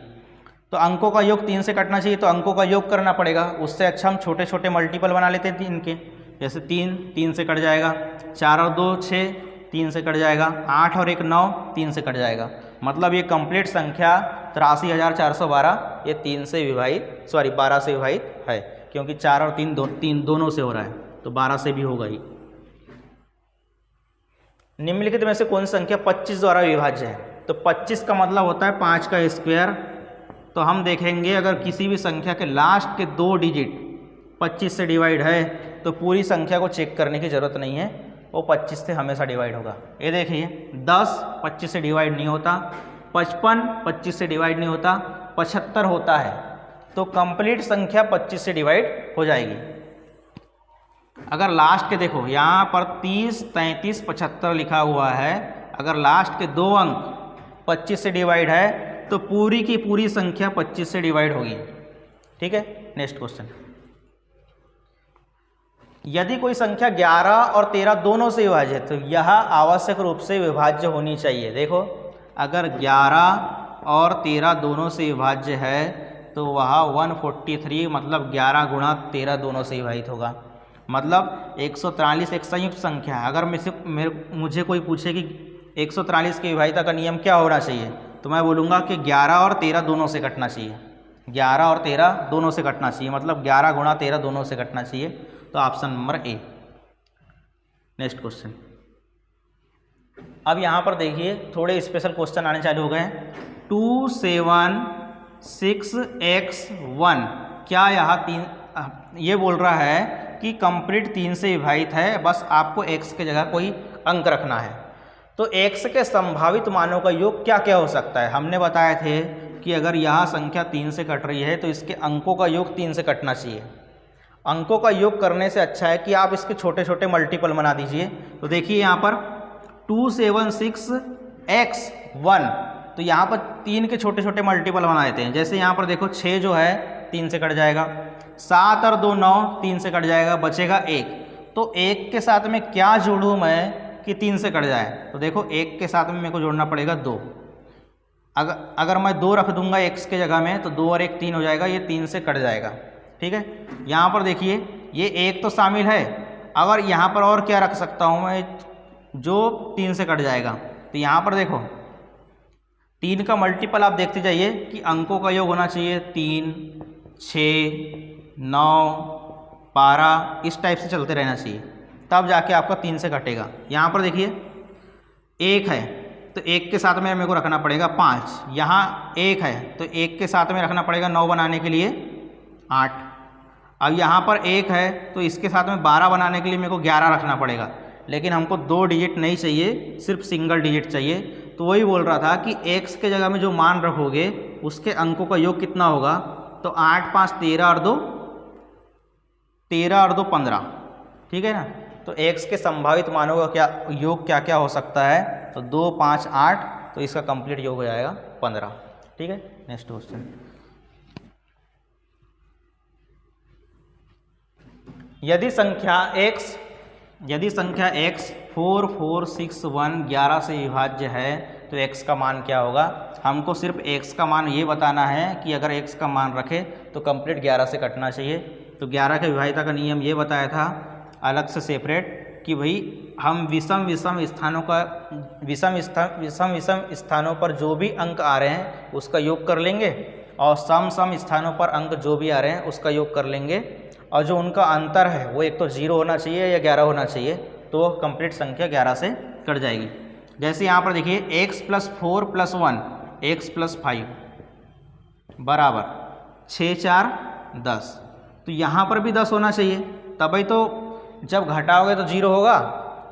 तो अंकों का योग 3 से कटना चाहिए, तो अंकों का योग करना पड़ेगा। उससे अच्छा हम छोटे छोटे मल्टीपल बना लेते हैं 3 के, जैसे 3 से कट जाएगा, 4 और 2 6 3 से कट जाएगा, 8 और 1 9 3 से कट जाएगा, मतलब ये कंप्लीट संख्या 83,412 ये 3 से विभाजित 12 से विभाजित है, क्योंकि 4 और 3 दोनों से हो रहा है, तो 12 से भी होगा ही। निम्नलिखित में से कौन सी संख्या 25 द्वारा विभाज्य है? तो 25 का मतलब होता है 5 का स्क्वायर। तो हम देखेंगे अगर किसी भी संख्या के लास्ट के 2 डिजिट 25 से डिवाइड है तो पूरी संख्या को चेक करने की ज़रूरत नहीं है, वो 25 से हमेशा डिवाइड होगा। ये देखिए 10 25 से डिवाइड नहीं होता, 55 25 से डिवाइड नहीं होता, 75 होता है, तो कंप्लीट संख्या 25 से डिवाइड हो जाएगी। अगर लास्ट के देखो यहाँ पर 30 33 75 लिखा हुआ है, अगर लास्ट के 2 अंक 25 से डिवाइड है तो पूरी की पूरी संख्या 25 से डिवाइड होगी। ठीक है, नेक्स्ट क्वेश्चन, यदि कोई संख्या 11 और 13 दोनों से विभाज्य है तो यह आवश्यक रूप से विभाज्य होनी चाहिए। देखो अगर 11 और 13 दोनों से विभाज्य है तो वह 143 मतलब 11 गुणा 13 दोनों से विभाजित होगा, मतलब 143 एक संयुक्त संख्या है। अगर मुझे कोई पूछे कि 143 के विभाजिता का नियम क्या होना चाहिए, तो मैं बोलूँगा कि 11 और 13 दोनों से कटना चाहिए, 11 और 13 दोनों से कटना चाहिए, मतलब 11 गुणा 13 दोनों से कटना चाहिए, तो option number A. Next question, अब यहाँ पर देखिए थोड़े स्पेशल क्वेश्चन आने चालू हो गए हैं। 2 7 6x1, क्या यहाँ ये बोल रहा है कि कंप्लीट 3 से विभाजित है, बस आपको x के जगह कोई अंक रखना है। तो x के संभावित मानों का योग क्या क्या हो सकता है। हमने बताए थे कि अगर यहाँ संख्या 3 से कट रही है तो इसके अंकों का योग 3 से कटना चाहिए। अंकों का योग करने से अच्छा है कि आप इसके छोटे छोटे मल्टीपल बना दीजिए। तो देखिए यहाँ पर 2 7 6x1, तो यहाँ पर 3 के छोटे छोटे मल्टीपल बना देते हैं। जैसे यहाँ पर देखो 6 जो है 3 से कट जाएगा, 7 और 2 9, 3 से कट जाएगा, बचेगा 1। तो 1 के साथ में क्या जोड़ूँ मैं कि 3 से कट जाए। तो देखो 1 के साथ में मेरे को जोड़ना पड़ेगा 2। अगर मैं 2 रख दूंगा x के जगह में तो 2 और 1 3 हो जाएगा, ये 3 से कट जाएगा। ठीक है, यहाँ पर देखिए ये 1 तो शामिल है। अगर यहाँ पर और क्या रख सकता हूँ मैं जो 3 से कट जाएगा। तो यहाँ पर देखो 3 का मल्टीपल आप देखते जाइए कि अंकों का योग होना चाहिए 3 6 9 12, इस टाइप से चलते रहना चाहिए, तब जाके आपका 3 से कटेगा। यहाँ पर देखिए 1 है तो 1 के साथ में मेरे को रखना पड़ेगा 5, यहाँ 1 है तो 1 के साथ में रखना पड़ेगा 9 बनाने के लिए 8। अब यहाँ पर 1 है तो इसके साथ में 12 बनाने के लिए मेरे को 11 रखना पड़ेगा, लेकिन हमको 2 डिजिट नहीं चाहिए, सिर्फ सिंगल डिजिट चाहिए। तो वही बोल रहा था कि x के जगह में जो मान रखोगे उसके अंकों का योग कितना होगा। तो 8 5 13 और 2 15, ठीक है ना। तो x के संभावित मानों का क्या योग क्या क्या हो सकता है। तो 2 5 8, तो इसका कंप्लीट योग हो जाएगा 15। ठीक है, नेक्स्ट क्वेश्चन। यदि संख्या x 4 4 6 1 11 से विभाज्य है तो x का मान क्या होगा। हमको सिर्फ x का मान ये बताना है कि अगर x का मान रखे तो कंप्लीट 11 से कटना चाहिए। तो 11 के विभाज्यता का नियम ये बताया था अलग से सेपरेट कि भाई हम विषम स्थानों पर जो भी अंक आ रहे हैं उसका योग कर लेंगे, और सम स्थानों पर अंक जो भी आ रहे हैं उसका योग कर लेंगे, और जो उनका अंतर है वो एक तो 0 होना चाहिए या 11 होना चाहिए, तो कंप्लीट संख्या 11 से कट जाएगी। जैसे यहाँ पर देखिए x + 4 + 1 x + 5 बराबर 6 4 10, तो यहाँ पर भी 10 होना चाहिए, तभी तो जब घटाओगे तो 0 होगा।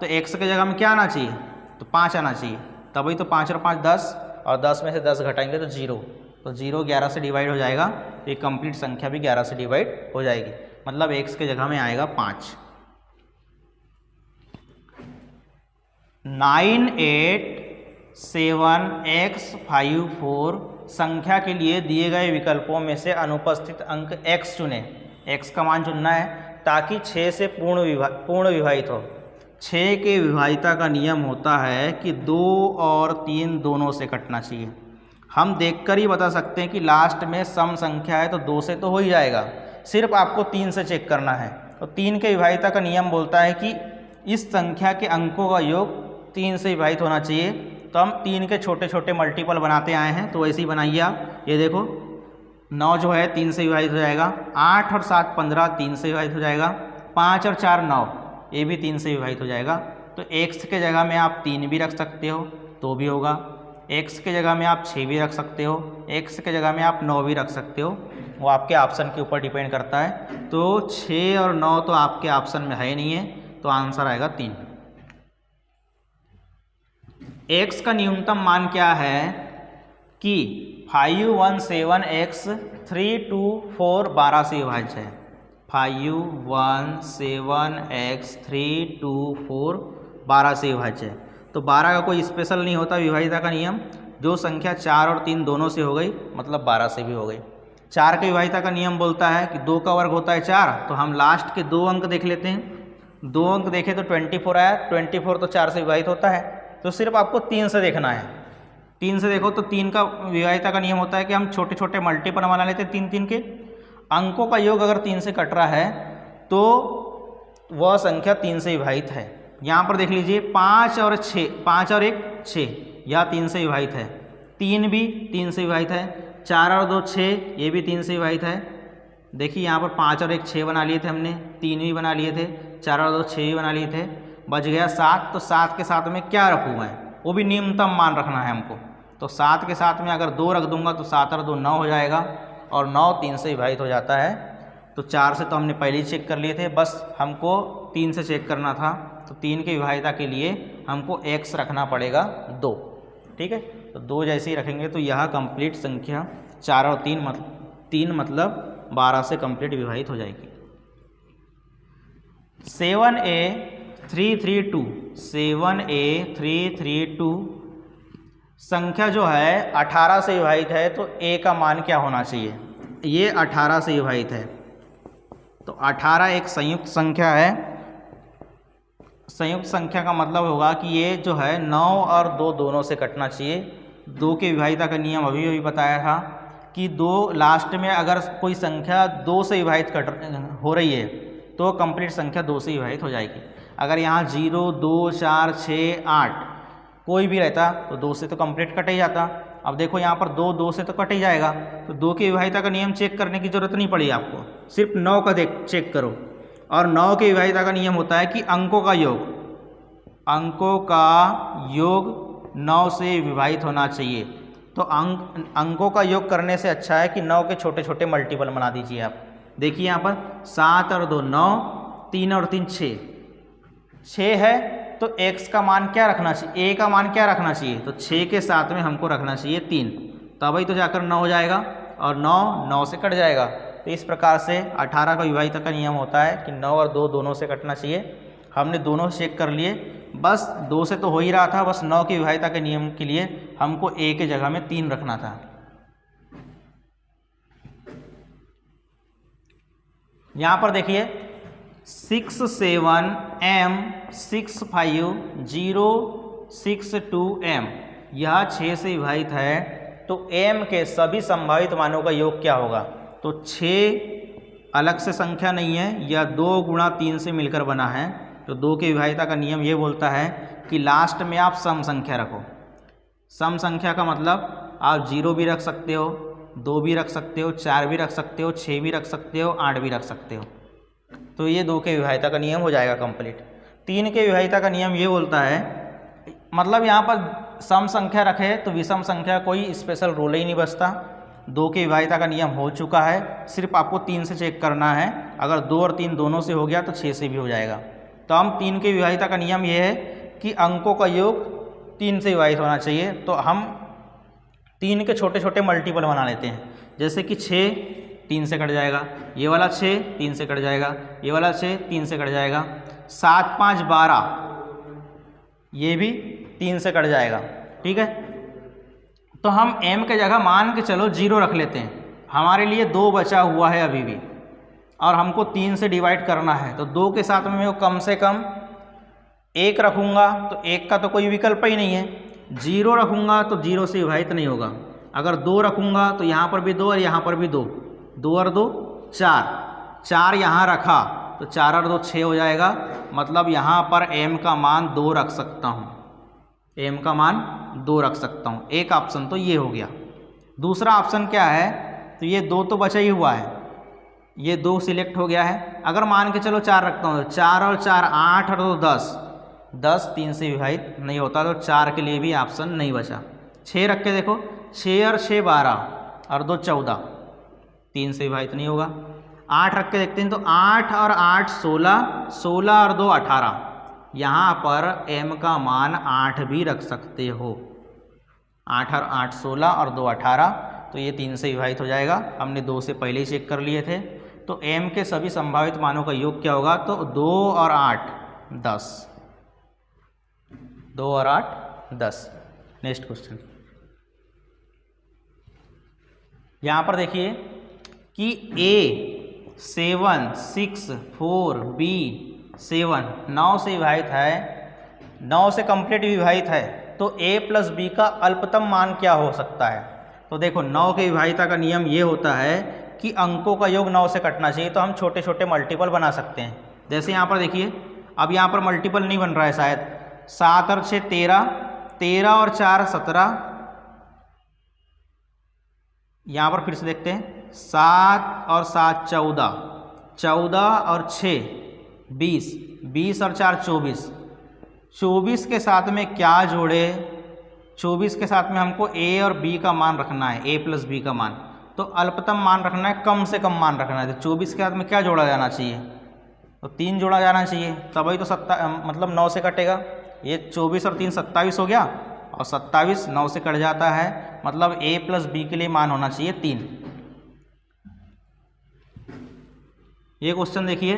तो x के जगह में क्या आना चाहिए, तो 5 आना चाहिए, तभी तो 5 और 5 10, और 10 में से 10 घटाएंगे तो 0, तो 0 11 से डिवाइड हो जाएगा, तो ये कंप्लीट संख्या भी 11 से डिवाइड हो जाएगी, मतलब x के जगह में आएगा 5। 9 8 7 x 5 4 संख्या के लिए दिए गए विकल्पों में से अनुपस्थित अंक x चुनें। x का मान चुनना है ताकि 6 से पूर्ण विभाजित हो। 6 के विभाजिता का नियम होता है कि 2 और 3 दोनों से कटना चाहिए। हम देखकर ही बता सकते हैं कि लास्ट में सम संख्या है तो 2 से तो हो ही जाएगा, सिर्फ आपको 3 से चेक करना है। तो 3 के विभाजिता का नियम बोलता है कि इस संख्या के अंकों का योग 3 से विभाजित होना चाहिए। तो हम 3 के छोटे छोटे मल्टीपल बनाते आए हैं, तो ऐसे ही बनाइए आप। ये देखो 9 जो है 3 से विभाजित हो जाएगा, 8 और 7 15 3 से विभाजित हो जाएगा, 5 और 4 9 ये भी 3 से विभाजित हो जाएगा। तो x के जगह में आप 3 भी रख सकते हो तो भी होगा, x के जगह में आप 6 भी रख सकते हो, x के जगह में आप 9 भी रख सकते हो, वो आपके ऑप्शन के ऊपर डिपेंड करता है। तो 6 और 9 तो आपके ऑप्शन में है ही नहीं है, तो आंसर आएगा 3। x का न्यूनतम मान क्या है कि 5 1 7 x 3 2 4 12 से विभाज्य है। 5 1 7 x 3 2 4 12 से विभाज्य है। तो 12 का कोई स्पेशल नहीं होता विभाजिता का नियम, जो संख्या 4 और 3 दोनों से हो गई मतलब 12 से भी हो गई। 4 के विभाजिता का नियम बोलता है कि 2 का वर्ग होता है 4, तो हम लास्ट के 2 अंक देख लेते हैं। 2 अंक देखें तो 24 आया, 24 तो 4 से विभाजित होता है, तो सिर्फ आपको 3 से देखना है। 3 से देखो तो 3 का विभाजिता का नियम होता है कि हम छोटे छोटे मल्टीपल बना लेते हैं 3 3 के। अंकों का योग अगर 3 से कट रहा है तो वह संख्या 3 से विभाजित है। यहाँ पर देख लीजिए 5 और 6, 5 और 1 6, यह 3 से विभाजित है। 3 भी 3 से विभाजित है, 4 और 2 6, ये भी 3 से विभाजित है। देखिए यहाँ पर 5 और 1 6 बना लिए थे हमने, 3 भी बना लिए थे, 4 और 2 6 भी बना लिए थे, बच गया 7। तो 7 के साथ में क्या रखूँ मैं, वो भी न्यूनतम मान रखना है हमको। तो 7 के साथ में अगर 2 रख दूंगा तो 7 और 2 9 हो जाएगा, और 9 3 से विभाजित हो जाता है। तो 4 से तो हमने पहले ही चेक कर लिए थे, बस हमको 3 से चेक करना था। तो 3 के विभाजिता के लिए हमको x रखना पड़ेगा 2, ठीक है। तो 2 जैसे ही रखेंगे तो यह कंप्लीट संख्या 4 और 3 मतलब 12 से कंप्लीट विभाजित हो जाएगी। 7a332 संख्या जो है 18 से विभाजित है, तो a का मान क्या होना चाहिए? ये 18 से विभाजित है, तो 18 एक संयुक्त संख्या है। संयुक्त संख्या का मतलब होगा कि ये जो है 9 और 2 दोनों से कटना चाहिए। 2 के विभाजिता का नियम अभी बताया था कि 2 लास्ट में अगर कोई संख्या 2 से विभाजित हो रही है तो कंप्लीट संख्या 2 से विभाजित हो जाएगी। अगर यहाँ 0, 2, 4, 6, 8 कोई भी रहता तो 2 से तो कंप्लीट कट ही जाता। अब देखो यहाँ पर 2 से तो कट ही जाएगा, तो 2 के विभाजिता का नियम चेक करने की ज़रूरत नहीं पड़ी आपको, सिर्फ 9 का चेक करो। और 9 के विभाजिता का नियम होता है कि अंकों का योग 9 से विभाजित होना चाहिए। तो अंकों का योग करने से अच्छा है कि 9 के छोटे छोटे मल्टीपल बना दीजिए आप। देखिए यहाँ पर 7 और 2 9, 3 और 3 6 है, तो x का मान क्या रखना चाहिए? a का मान क्या रखना चाहिए? तो 6 के साथ में हमको रखना चाहिए 3, तभी तो जाकर 9 हो जाएगा, और 9 से कट जाएगा। तो इस प्रकार से 18 का विभाजिता का नियम होता है कि 9 और 2 दोनों से कटना चाहिए। हमने दोनों चेक कर लिए, बस 2 से तो हो ही रहा था, बस 9 की विभाजिता के नियम के लिए हमको a के जगह में 3 रखना था। यहाँ पर देखिए 67M650662M, यह 6 से विभाजित है, तो m के सभी संभावित मानों का योग क्या होगा? तो 6 अलग से संख्या नहीं है, यह 2 गुणा 3 से मिलकर बना है। तो 2 के विभाजिता का नियम ये बोलता है कि लास्ट में आप सम संख्या रखो। सम संख्या का मतलब आप 0 भी रख सकते हो, 2 भी रख सकते हो, 4 भी रख सकते हो, 6 भी रख सकते हो, 8 भी रख सकते हो। तो ये 2 के विभाजिता का नियम हो जाएगा कंप्लीट। 3 के विभाजिता का नियम ये बोलता है, मतलब यहाँ पर सम संख्या रखे तो विषम संख्या कोई स्पेशल रोल ही नहीं बचता। 2 के विभाजिता का नियम हो चुका है, सिर्फ आपको 3 से चेक करना है। अगर 2 और 3 दोनों से हो गया तो 6 से भी हो जाएगा। तो हम 3 के विभाजिता का नियम ये है कि अंकों का योग 3 से विभाजित होना चाहिए। तो हम 3 के छोटे छोटे मल्टीपल बना लेते हैं, जैसे कि 6 3 से कट जाएगा, ये वाला 6 3 से कट जाएगा, ये वाला 6 3 से कट जाएगा, 7 5 12 ये भी 3 से कट जाएगा, ठीक है। तो हम m के जगह मान के चलो 0 रख लेते हैं, हमारे लिए 2 बचा हुआ है अभी भी, और हमको 3 से डिवाइड करना है। तो 2 के साथ में मैं कम से कम 1 रखूँगा, तो 1 का तो कोई विकल्प ही नहीं है। 0 रखूँगा तो 0 से विभाजित नहीं होगा। अगर 2 रखूँगा तो यहाँ पर भी 2 और यहाँ पर भी 2, 2 और 2 4 यहाँ रखा तो 4 और 2 6 हो जाएगा। मतलब यहाँ पर m का मान 2 रख सकता हूँ, m का मान 2 रख सकता हूँ। एक ऑप्शन तो ये हो गया। दूसरा ऑप्शन क्या है? तो ये 2 तो बचा ही हुआ है, ये 2 सिलेक्ट हो गया है। अगर मान के चलो 4 रखता हूँ, 4 और 4 8 और 2 10 3 से विभाजित नहीं होता, तो 4 के लिए भी ऑप्शन नहीं बचा। 6 रख के देखो, 6 और 6 12 और 2 14, 3 से विभाजित नहीं होगा। 8 रख के देखते हैं, तो 8 और 8 16, 16 और 2 18, यहाँ पर m का मान 8 भी रख सकते हो। 8 और 8 16 और 2 18, तो ये 3 से विभाजित हो जाएगा। हमने 2 से पहले ही चेक कर लिए थे। तो m के सभी संभावित मानों का योग क्या होगा? तो 2 और 8 10, 2 और 8 10। नेक्स्ट क्वेश्चन, यहाँ पर देखिए कि a 7 6 4 b 7 9 से विभाजित है, 9 से कंप्लीट विभाजित है, तो a प्लस b का अल्पतम मान क्या हो सकता है? तो देखो 9 के विभाजिता का नियम ये होता है कि अंकों का योग 9 से कटना चाहिए, तो हम छोटे छोटे मल्टीपल बना सकते हैं। जैसे यहाँ पर देखिए, अब यहाँ पर मल्टीपल नहीं बन रहा है शायद। 7 और 6 13, 13 और 4 17, यहाँ पर फिर से देखते हैं, 7 और 7 14, 14 और 6 20, 20 और 4 24, 24 के साथ में क्या जोड़े, 24 के साथ में हमको a और b का मान रखना है, a प्लस b का मान, तो अल्पतम मान रखना है, कम से कम मान रखना है। तो 24 के साथ में क्या जोड़ा जाना चाहिए, तो 3 जोड़ा जाना चाहिए, तभी तो मतलब 9 से कटेगा। ये 24 और 3 27 हो गया, और 27 9 से कट जाता है, मतलब a प्लस b के लिए मान होना चाहिए 3। ये क्वेश्चन देखिए,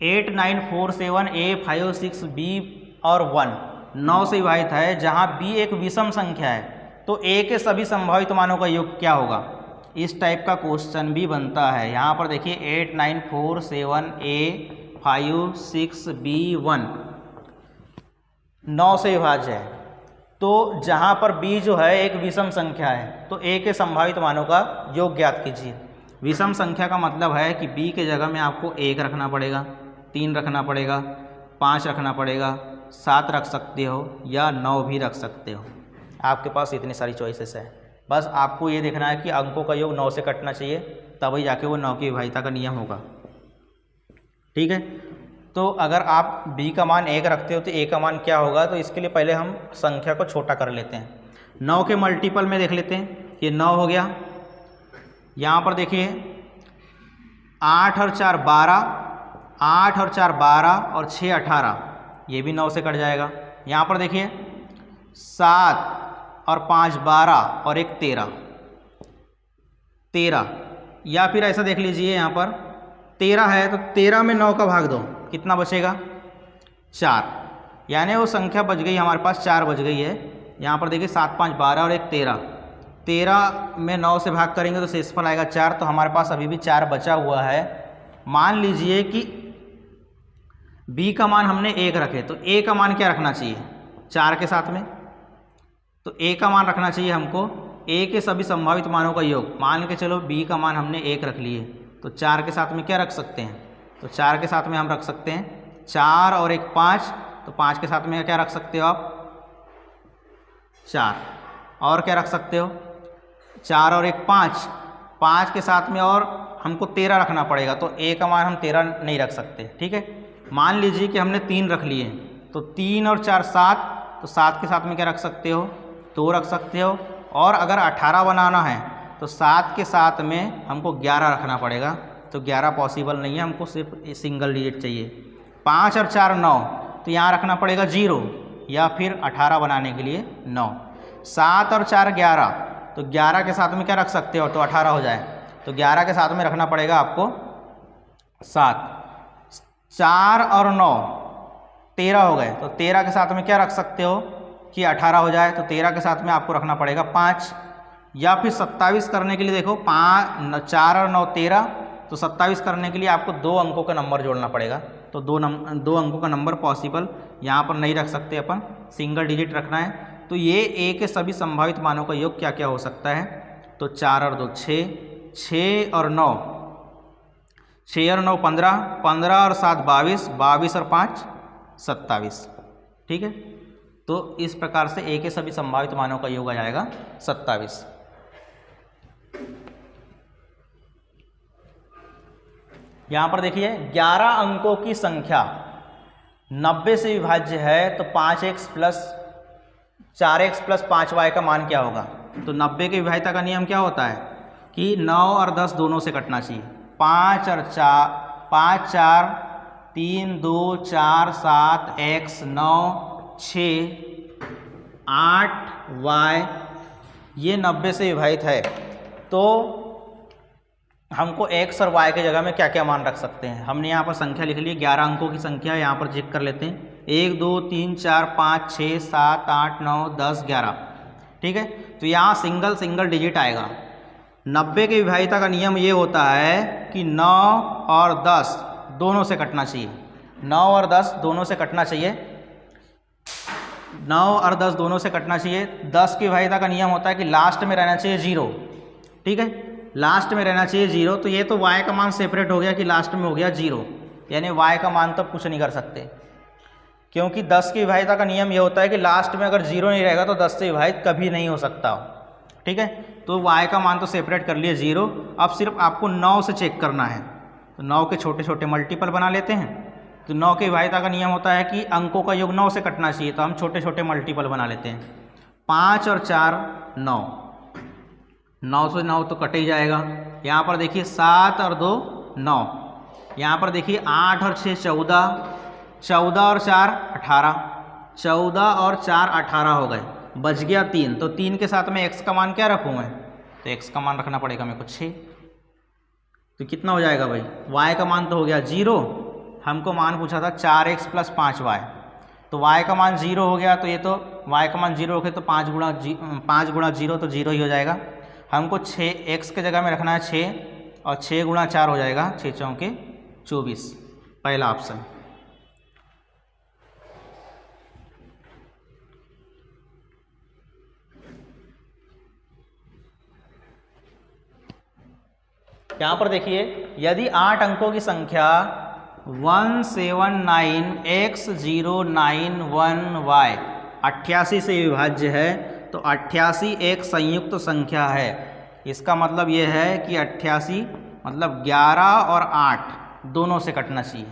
8 9 4 7 a 5 6 b और 1 9 से विभाजित है, जहाँ b एक विषम संख्या है, तो a के सभी संभावित मानों का योग क्या होगा। इस टाइप का क्वेश्चन भी बनता है। यहाँ पर देखिए 8 9 4 7 a 5 6 b 1 9 से विभाज्य है, तो जहाँ पर b जो है एक विषम संख्या है, तो a के संभावित मानों का योग ज्ञात कीजिए। विषम संख्या का मतलब है कि b के जगह में आपको 1 रखना पड़ेगा, 3 रखना पड़ेगा, 5 रखना पड़ेगा, 7 रख सकते हो या 9 भी रख सकते हो। आपके पास इतनी सारी चॉइसेस है, बस आपको ये देखना है कि अंकों का योग 9 से कटना चाहिए, तभी जाके वो 9 की विभाज्यता का नियम होगा। ठीक है, तो अगर आप b का मान 1 रखते हो तो a का मान क्या होगा, तो इसके लिए पहले हम संख्या को छोटा कर लेते हैं। 9 के मल्टीपल में देख लेते हैं, ये 9 हो गया। यहाँ पर देखिए 8 और 4 12, 8 और 4 12 और 6 18, ये भी 9 से कट जाएगा। यहाँ पर देखिए 7 और 5 12 और 1 13, 13, या फिर ऐसा देख लीजिए, यहाँ पर 13 है तो 13 में 9 का भाग दो, कितना बचेगा 4, यानी वो संख्या बच गई हमारे पास, 4 बच गई है। यहाँ पर देखिए 7 5 12 और 1 13, 13 में 9 से भाग करेंगे तो शेषफल आएगा 4, तो हमारे पास अभी भी 4 बचा हुआ है। मान लीजिए कि b का मान हमने 1 रखे, तो a का मान क्या रखना चाहिए 4 के साथ में, तो a का मान रखना चाहिए हमको a के सभी संभावित मानों का योग। मान के चलो b का मान हमने 1 रख लिए, तो 4 के साथ में क्या रख सकते हैं, तो 4 के साथ में हम रख सकते हैं 4 और 1 5, तो 5 के साथ में क्या रख सकते हो आप 4, और क्या रख सकते हो 4 और 1 5, 5 के साथ में और हमको 13 रखना पड़ेगा, तो a का मान हम 13 नहीं रख सकते। ठीक है, मान लीजिए कि हमने 3 रख लिए, तो 3 और 4 7, तो 7 के साथ में क्या रख सकते हो 2 रख सकते हो, और अगर 18 बनाना है तो 7 के साथ में हमको 11 रखना पड़ेगा, तो 11 पॉसिबल नहीं है, हमको सिर्फ सिंगल डिजिट चाहिए। 5 और 4 9, तो यहाँ रखना पड़ेगा 0, या फिर 18 बनाने के लिए 9। 7 और 4 11, तो 11 के साथ में क्या रख सकते हो, तो 18 हो जाए, तो 11 के साथ में रखना पड़ेगा आपको 7। 4 और 9 13 हो गए, तो 13 के साथ में क्या रख सकते हो कि 18 हो जाए, तो 13 के साथ में आपको रखना पड़ेगा 5, या फिर 27 करने के लिए देखो 5 4 और 9 13, तो 27 करने के लिए आपको 2 अंकों का नंबर जोड़ना पड़ेगा, तो 2 अंकों का नंबर पॉसिबल यहाँ पर नहीं रख सकते अपन, सिंगल डिजिट रखना है। तो ये a के सभी संभावित मानों का योग क्या क्या हो सकता है, तो 4 और 2 6, 6 और 9 6 और 9 15, 15 और 7 22, 22 और 5 27। ठीक है, तो इस प्रकार से a के सभी संभावित मानों का योग आ जाएगा 27। यहाँ पर देखिए 11 अंकों की संख्या 90 से विभाज्य है, तो 5x plus 4x plus 5y का मान क्या होगा। तो 90 की विभाज्यता का नियम क्या होता है कि 9 और 10 दोनों से कटना चाहिए। 5 और 4 5 4 3 2 4 7 x 9 6 8 y, ये 90 से विभाजित है, तो हमको x और y के जगह में क्या क्या मान रख सकते हैं। हमने यहाँ पर संख्या लिख ली, 11 अंकों की संख्या यहाँ पर चेक कर लेते हैं, 1 2 3 4 5 6 7 8 9 10 11। ठीक है, तो यहाँ सिंगल डिजिट आएगा। 90 की विभाज्यता का नियम ये होता है कि 9 और 10 दोनों से कटना चाहिए, 9 और 10 दोनों से कटना चाहिए, 9 और 10 दोनों से कटना चाहिए। 10 की विभाज्यता का नियम होता है कि लास्ट में रहना चाहिए 0। ठीक है, लास्ट में रहना चाहिए 0, तो ये तो y का मान सेपरेट हो गया कि लास्ट में हो गया 0, यानी y का मान तो कुछ नहीं कर सकते, क्योंकि 10 की विभाज्यता का नियम ये होता है कि लास्ट में अगर 0 नहीं रहेगा तो 10 से विभाजित कभी नहीं हो सकता। ठीक है, तो y का मान तो सेपरेट कर लिए 0। अब सिर्फ आपको 9 से चेक करना है, तो 9 के छोटे छोटे मल्टीपल बना लेते हैं। तो 9 के विभाज्यता का नियम होता है कि अंकों का योग 9 से कटना चाहिए, तो हम छोटे छोटे मल्टीपल बना लेते हैं। 5 और 4 9, 9 से 9 तो कट ही जाएगा। यहाँ पर देखिए 7 और 2 9, यहाँ पर देखिए 8 और 6 14, 14 और 4 18, 14 और 4 18 हो गए, बच गया 3। तो 3 के साथ में x का मान क्या रखूँ मैं, तो x का मान रखना पड़ेगा मेरे को 6। तो कितना हो जाएगा भाई, y का मान तो हो गया 0, हमको मान पूछा था 4x + 5y, तो y का मान 0 हो गया। तो ये तो y का मान 0 हो गया, तो 5 गुणा 0 तो 0 ही हो जाएगा। हमको 6x के जगह में रखना है 6, और 6 गुणा 4 हो जाएगा 6 चौके 24, पहला ऑप्शन। यहाँ पर देखिए, यदि 8 अंकों की संख्या 179x091y 88 से विभाज्य है, तो 88 एक संयुक्त संख्या है। इसका मतलब ये है कि 88 मतलब 11 और 8 दोनों से कटना चाहिए।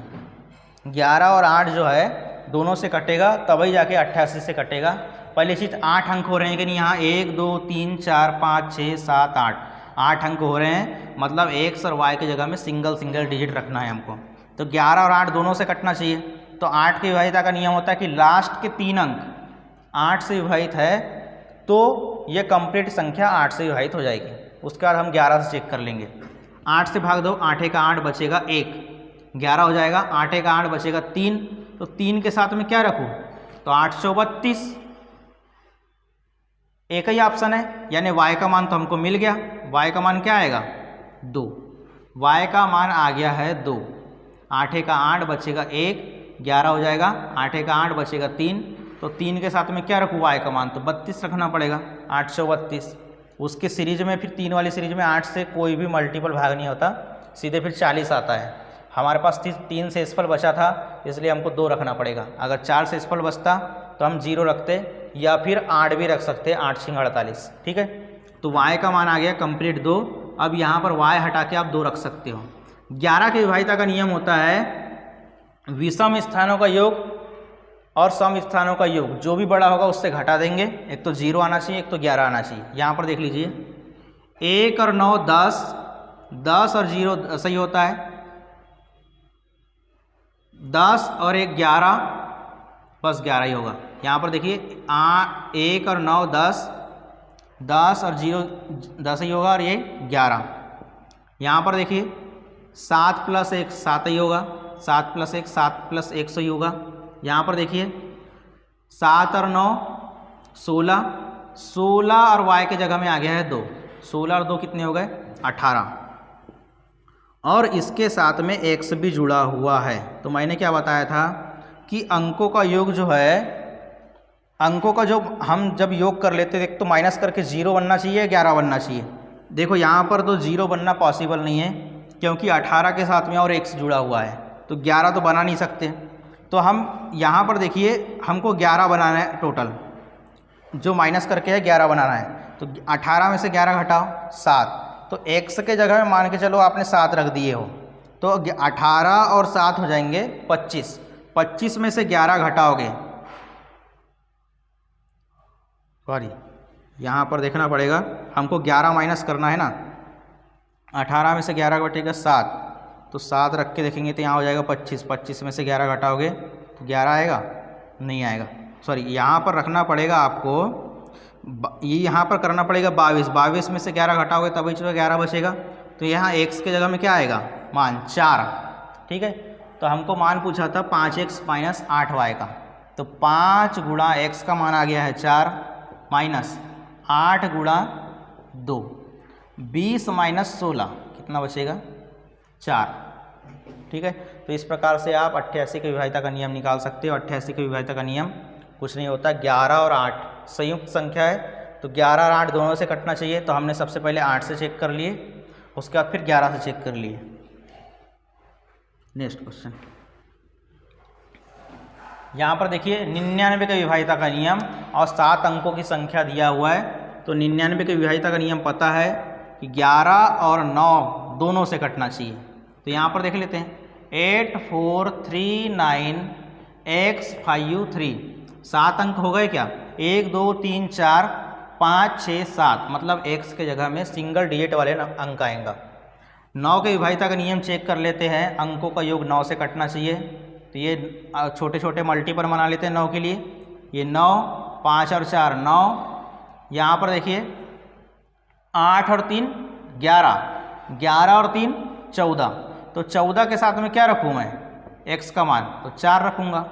11 और 8 जो है दोनों से कटेगा, तभी जाके 88 से कटेगा। पहली चीज़ 8 अंक हो रहे हैं कि नहीं, यहाँ 1 2 3 4 5 6 7 8 अंक हो रहे हैं, मतलब x और y की जगह में सिंगल डिजिट रखना है हमको। तो 11 और 8 दोनों से कटना चाहिए। तो 8 की विभाज्यता का नियम होता है कि लास्ट के 3 अंक 8 से विभाजित है, तो ये कंप्लीट संख्या 8 से विभाजित हो जाएगी। उसके बाद हम 11 से चेक कर लेंगे। 8 से भाग दो, 8 का 8 बचेगा 1, 11 हो जाएगा। 8 का 8 बचेगा 3, तो 3 के साथ में क्या रखूँ, तो 8 × 32, एक ही ऑप्शन है, यानी y का मान तो हमको मिल गया। y का मान क्या आएगा 2, y का मान आ गया है 2। 8 का 8 बचेगा 1, 11 हो जाएगा। 8 का 8 बचेगा 3, तो 3 के साथ में क्या रखूँ y का मान, तो 32 रखना पड़ेगा। 832, उसके सीरीज में फिर 3 वाली सीरीज में 8 से कोई भी मल्टीपल भाग नहीं होता, सीधे फिर 40 आता है। हमारे पास 3 शेषफल बचा था, इसलिए हमको 2 रखना पड़ेगा। अगर 4 शेषफल बचता तो हम 0 रखते, या फिर 8 भी रख सकते, 8 × 48, ठीक है। तो y का मान आ गया कंप्लीट 2। अब यहाँ पर y हटा के आप 2 रख सकते हो। 11 के विभाज्यता का नियम होता है विषम स्थानों का योग और सम स्थानों का योग, जो भी बड़ा होगा उससे घटा देंगे। एक तो 0 आना चाहिए, एक तो 11 आना चाहिए। यहाँ पर देख लीजिए 1 और 9 10, 10 और 0 सही होता है, 10 और 1 11, बस 11 ही होगा। यहाँ पर देखिए 1 और 9 10, 10 और 0 10 ही होगा, और ये 11। यहाँ पर देखिए 7 + 1 7 ही होगा, 7 + 1 7 + 1 सही होगा। यहाँ पर देखिए 7 और 9 16, 16 और y के जगह में आ गया है 2, 16 और 2 कितने हो गए 18, और इसके साथ में x भी जुड़ा हुआ है। तो मैंने क्या बताया था कि अंकों का योग जो है, अंकों का जो हम जब योग कर लेते हैं, तो माइनस करके 0 बनना चाहिए, 11 बनना चाहिए। देखो यहाँ पर तो 0 बनना पॉसिबल नहीं है, क्योंकि 18 के साथ में और x जुड़ा हुआ है, तो 11 तो बना नहीं सकते। तो हम यहाँ पर देखिए हमको 11 बनाना है, टोटल जो माइनस करके है 11 बनाना है। तो 18 में से 11 घटाओ 7, तो x के जगह में मान के चलो आपने 7 रख दिए हो, तो 18 और 7 हो जाएंगे 25, 25 में से 11 घटाओगे, सॉरी यहाँ पर देखना पड़ेगा, हमको 11 माइनस करना है ना। 18 में से 11 घटेगा 7, तो 7 रख के देखेंगे तो यहाँ हो जाएगा 25, 25 में से 11 घटाओगे तो 11 आएगा, नहीं आएगा, सॉरी यहाँ पर रखना पड़ेगा आपको, ये यहाँ पर करना पड़ेगा 22, 22 में से 11 घटाओगे तभी जो 11 बचेगा। तो यहाँ x के जगह में क्या आएगा मान 4, ठीक है। तो हमको मान पूछा था 5x - 8y का, तो 5 गुणा x का मान आ गया है 4, माइनस 8 गुणा 2, 20 - 16 कितना बचेगा 4, ठीक है। तो इस प्रकार से आप 88 की विभाज्यता का नियम निकाल सकते हो। 88 की विभाज्यता का नियम कुछ नहीं होता, 11 और 8 संयुक्त संख्या है, तो 11 और 8 दोनों से कटना चाहिए। तो हमने सबसे पहले 8 से चेक कर लिए, उसके बाद फिर 11 से चेक कर लिए। नेक्स्ट क्वेश्चन, यहाँ पर देखिए 99 की विभाज्यता का नियम और 7 अंकों की संख्या दिया हुआ है। तो 99 की विभाज्यता का नियम पता है कि 11 और 9 दोनों से कटना चाहिए। तो यहाँ पर देख लेते हैं 8439x53। 7 अंक हो गए क्या? 1 2 3 4 5 6 7, मतलब x के जगह में सिंगल डिजिट वाले अंक आएगा। 9 के विभाज्यता का नियम चेक कर लेते हैं। अंकों का योग 9 से कटना चाहिए, तो ये छोटे छोटे मल्टीपल बना लेते हैं 9 के लिए। ये 9, 5 और 4 9, यहाँ पर देखिए 8 और 3 11, 11 और 3 14, तो 14 के साथ में क्या रखूँ मैं? x का मान, तो 4 रखूँगा।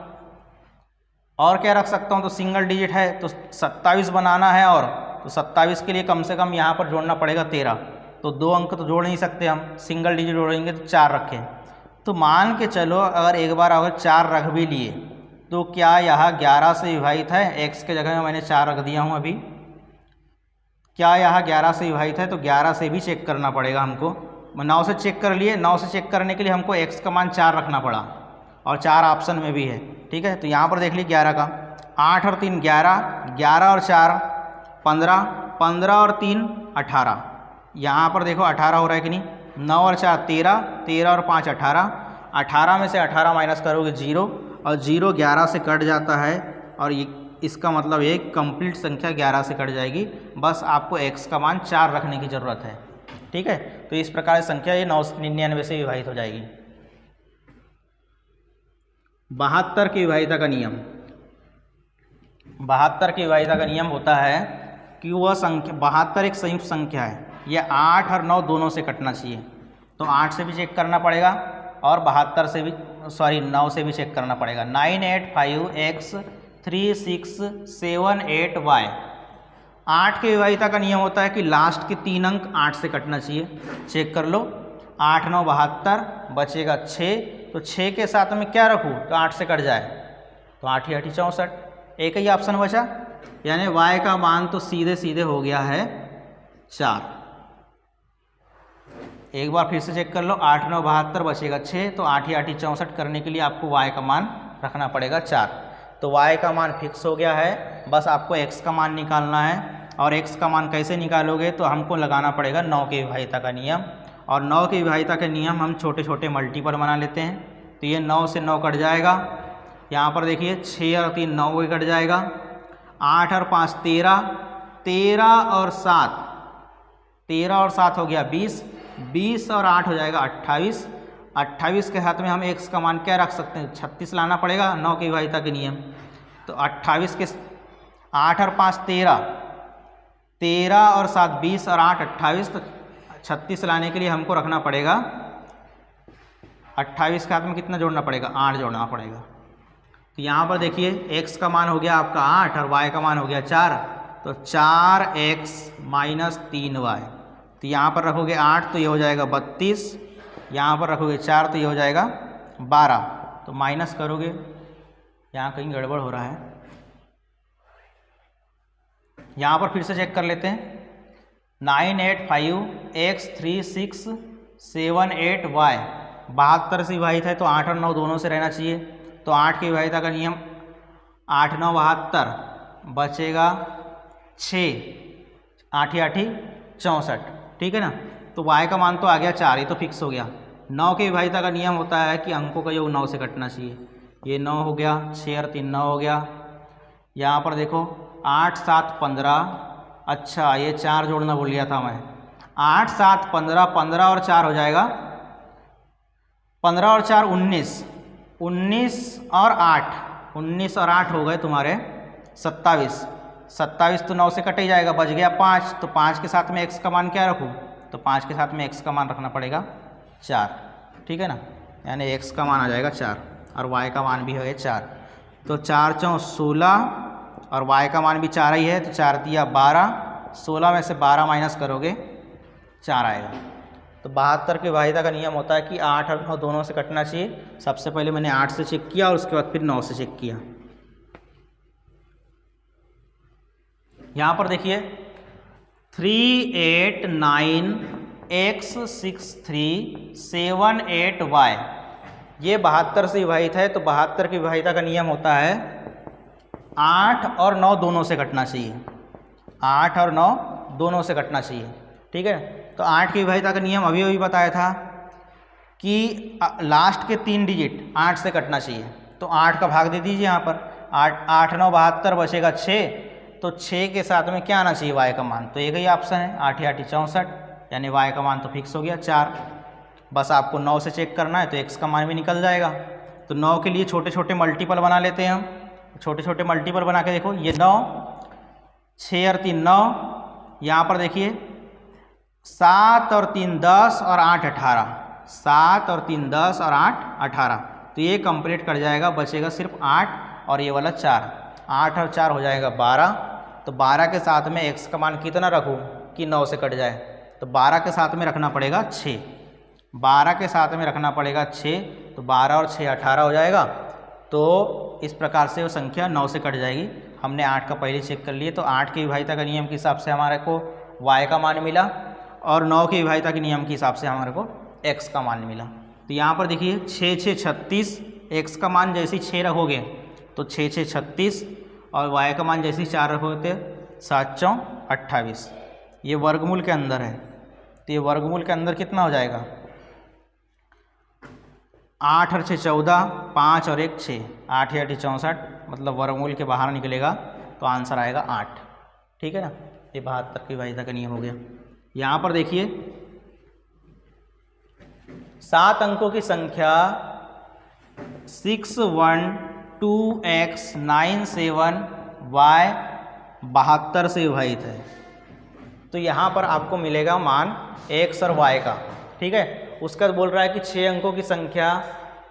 और क्या रख सकता हूँ? तो सिंगल डिजिट है तो 27 बनाना है, और तो 27 के लिए कम से कम यहाँ पर जोड़ना पड़ेगा 13, तो 2 अंक तो जोड़ नहीं सकते हम, सिंगल डिजिट जोड़ेंगे तो 4 रखें। तो मान के चलो अगर एक बार अगर 4 रख भी लिए तो क्या यह 11 से विभाजित है? x के जगह में मैंने 4 रख दिया हूँ अभी। क्या यह 11 से विभाजित है? तो 11 से भी चेक करना पड़ेगा हमको। 9 से चेक कर लिए, 9 से चेक करने के लिए हमको x का मान 4 रखना पड़ा, और 4 ऑप्शन में भी है। ठीक है, तो यहाँ पर देख लीजिए 11 का 8 और 3 11, 11 और 4 15, 15 और 3 18, यहाँ पर देखो 18 हो रहा है कि नहीं? 9 और 4 13, 13 और 5 18, 18 में से 18 माइनस करोगे 0, और 0 11 से कट जाता है, और ये इसका मतलब एक कंप्लीट संख्या 11 से कट जाएगी। बस आपको x का मान 4 रखने की ज़रूरत है। ठीक है, तो इस प्रकार से संख्या ये 999 से विभाजित हो जाएगी। 72 की विभाज्यता का नियम। 72 की विभाज्यता का नियम होता है कि वह संख्या 72 एक संयुक्त संख्या है, यह 8 और 9 दोनों से कटना चाहिए। तो 8 से भी चेक करना पड़ेगा और 72 से भी 9 से भी चेक करना पड़ेगा। 985x3678y। 8 की विभाज्यता का नियम होता है कि लास्ट के 3 अंक 8 से कटना चाहिए। चेक कर लो, 8 9 72, बचेगा 6, तो 6 के साथ में क्या रखूँ तो 8 से कट जाए, तो 8 8 64, एक ही ऑप्शन बचा, यानी y का मान तो सीधे सीधे हो गया है 4। एक बार फिर से चेक कर लो, 8 9 72 बचेगा 6, तो 8 8 64 करने के लिए आपको y का मान रखना पड़ेगा 4। तो y का मान फिक्स हो गया है, बस आपको x का मान निकालना है। और x का मान कैसे निकालोगे? तो हमको लगाना पड़ेगा 9 की विभाज्यता का नियम, और 9 की विभाज्यता का नियम हम छोटे छोटे मल्टीपल बना लेते हैं। तो ये 9 से 9 कट जाएगा, यहाँ पर देखिए 6 और 3 9 भी कट जाएगा, 8 और 5 13, 13 और 7 हो गया 20, 20 और 8 हो जाएगा 28, 28 के साथ में हम x का मान क्या रख सकते हैं? 36 लाना पड़ेगा 9 की विभाज्यता के नियम। तो 28 के 8 और 5 13, 13 और 7 20 और 8 28, तो 36 लाने के लिए हमको रखना पड़ेगा 28 के हाथ में कितना जोड़ना पड़ेगा? 8 जोड़ना पड़ेगा। तो यहाँ पर देखिए x का मान हो गया आपका 8 और y का मान हो गया 4, तो 4x माइनस 3y। तो यहाँ पर रखोगे 8 तो ये हो जाएगा 32, यहाँ पर रखोगे 4 तो ये हो जाएगा 12, तो माइनस करोगे, यहाँ कहीं गड़बड़ हो रहा है, यहाँ पर फिर से चेक कर लेते हैं। 985x3678y 72 से विभाजित है, तो 8 और 9 दोनों से रहना चाहिए। तो 8 की विभाज्यता का नियम 8 9 72, बचेगा 6, 8 8 64, ठीक है ना। तो y का मान तो आ गया 4, ये तो फिक्स हो गया। 9 की विभाज्यता का नियम होता है कि अंकों का योग 9 से कटना चाहिए। ये 9 हो गया, 6 और 3 9 हो गया, यहाँ पर देखो 8 7 15, अच्छा ये 4 जोड़ना भूल गया था मैं, 8 7 15, 15 और 4 हो जाएगा 15 और 4 19, 19 और 8, 19 और 8 हो गए तुम्हारे 27, 27 तो 9 से कट ही जाएगा, बच गया 5, तो 5 के साथ में x का मान क्या रखूँ? तो 5 के साथ में x का मान रखना पड़ेगा 4, ठीक है ना, यानी x का मान आ जाएगा 4 और y का मान भी है 4। तो 4 4 16 और y का मान भी 4 ही है, तो 4 दिया 12, 16 में से 12 माइनस करोगे 4 आएगा। तो 72 की विभाज्यता का नियम होता है कि 8 और 9 दोनों से कटना चाहिए। सबसे पहले मैंने 8 से चेक किया और उसके बाद फिर 9 से चेक किया। यहाँ पर देखिए 389x6378y, ये 72 से विभाजित है। तो 72 की विभाज्यता का नियम होता है 8 और 9 दोनों से कटना चाहिए, 8 और 9 दोनों से कटना चाहिए, ठीक है। तो 8 की विभाज्यता का नियम अभी बताया था कि लास्ट के 3 डिजिट 8 से कटना चाहिए, तो 8 का भाग दे दीजिए यहाँ पर। 8 9 72 बचेगा 6, तो 6 के साथ में क्या आना चाहिए y का मान, तो एक ही ऑप्शन है 8 8 64, यानी y का मान तो फिक्स हो गया 4। बस आपको 9 से चेक करना है तो x का मान भी निकल जाएगा। तो 9 के लिए छोटे छोटे मल्टीपल बना लेते हैं हम। छोटे छोटे मल्टीपल बना के देखो, ये 9, 6 और 3 9, यहाँ पर देखिए 7 और 3 10 और 8 18, 7 और 3 10 और 8 18, तो ये कंप्लीट कर जाएगा, बचेगा सिर्फ 8 और ये वाला 4। 8 और 4 हो जाएगा 12, तो 12 के साथ में x का मान कितना रखूँ कि 9 से कट जाए, तो 12 के साथ में रखना पड़ेगा 6, 12 के साथ में रखना पड़ेगा 6, तो 12 और 6 18 हो जाएगा। तो इस प्रकार से वो संख्या 9 से कट जाएगी। हमने 8 का पहले चेक कर लिए, तो 8 की विभाज्यता का नियम के हिसाब से हमारे को y का मान मिला और 9 की विभाज्यता के नियम के हिसाब से हमारे को x का मान मिला। तो यहाँ पर देखिए 6 6 36, x का मान जैसे ही 6 रखोगे तो 6 6 36 और y का मान जैसे ही 4 रखोगे 7 4 28, ये वर्गमूल के अंदर है, तो ये वर्गमूल के अंदर कितना हो जाएगा, 8 और 6 14, 5 और 1 6, 8 8 64, मतलब वर्गमूल के बाहर निकलेगा तो आंसर आएगा 8। ठीक है ना, ये 72 की विभाज्यता का नियम हो गया। यहाँ पर देखिए 7 अंकों की संख्या 6 1 2 x 9 7 y 72 से विभाजित है, तो यहाँ पर आपको मिलेगा मान x और y का। ठीक है, उसका बोल रहा है कि 6 अंकों की संख्या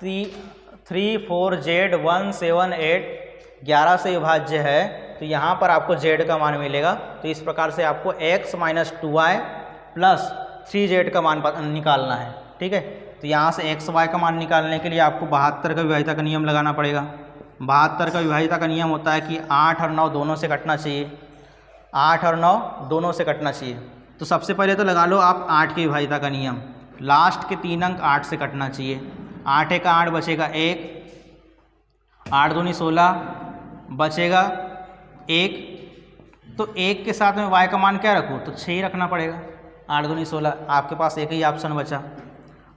3 4 z 1 7 8 11 से विभाज्य है, तो यहाँ पर आपको z का मान मिलेगा। तो इस प्रकार से आपको x minus 2y plus 3z का मान निकालना है। ठीक है, तो यहाँ से x y का मान निकालने के लिए आपको 72 का विभाज्यता का नियम लगाना पड़ेगा। 72 का विभाज्यता का नियम होता है कि 8 और 9 दोनों से कटना चाहिए, 8 और 9 दोनों से कटना चाहिए। तो सबसे पहले तो लगा लो आप 8 की विभाज्यता का नियम, लास्ट के 3 अंक 8 से कटना चाहिए। 8 1 8 बचेगा 1, 8 दूनी 16 बचेगा 1, तो 1 के साथ में y का मान क्या रखूँ, तो 6 ही रखना पड़ेगा। 8 दूनी 16, आपके पास एक ही ऑप्शन बचा।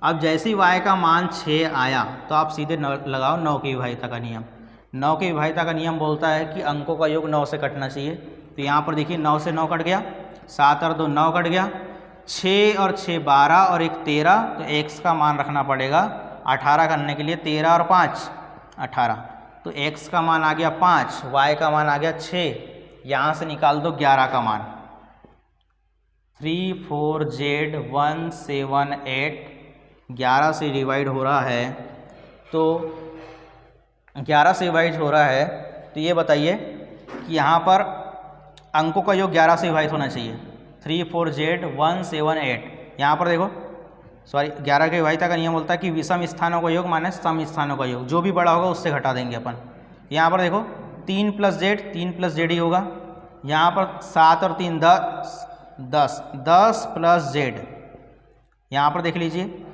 अब जैसे ही y का मान 6 आया तो आप सीधे लगाओ 9 की विभाज्यता का नियम। 9 की विभाज्यता का नियम बोलता है कि अंकों का योग 9 से कटना चाहिए। तो यहाँ पर देखिए 9 से 9 कट गया, 7 और 2 9 कट गया, 6 और 6 12 और 1 13, तो x का मान रखना पड़ेगा 18 करने के लिए, 13 और 5 18, तो x का मान आ गया 5, y का मान आ गया 6, यहाँ से निकाल दो 11 का मान। 3 4 z 1 7 8 11 से डिवाइड हो रहा है, तो 11 से डिवाइड हो रहा है, तो ये बताइए कि यहाँ पर अंकों का योग 11 से विभाजित होना चाहिए। 3 4 z 1 7 8, यहाँ पर देखो 11 के विभाज्यता का नियम बोलता है कि विषम स्थानों का योग माइनस सम स्थानों का योग, जो भी बड़ा होगा उससे घटा देंगे अपन। यहाँ पर देखो 3 प्लस z ही होगा, यहाँ पर 7 और 3 10 10 प्लस z, यहाँ पर देख लीजिए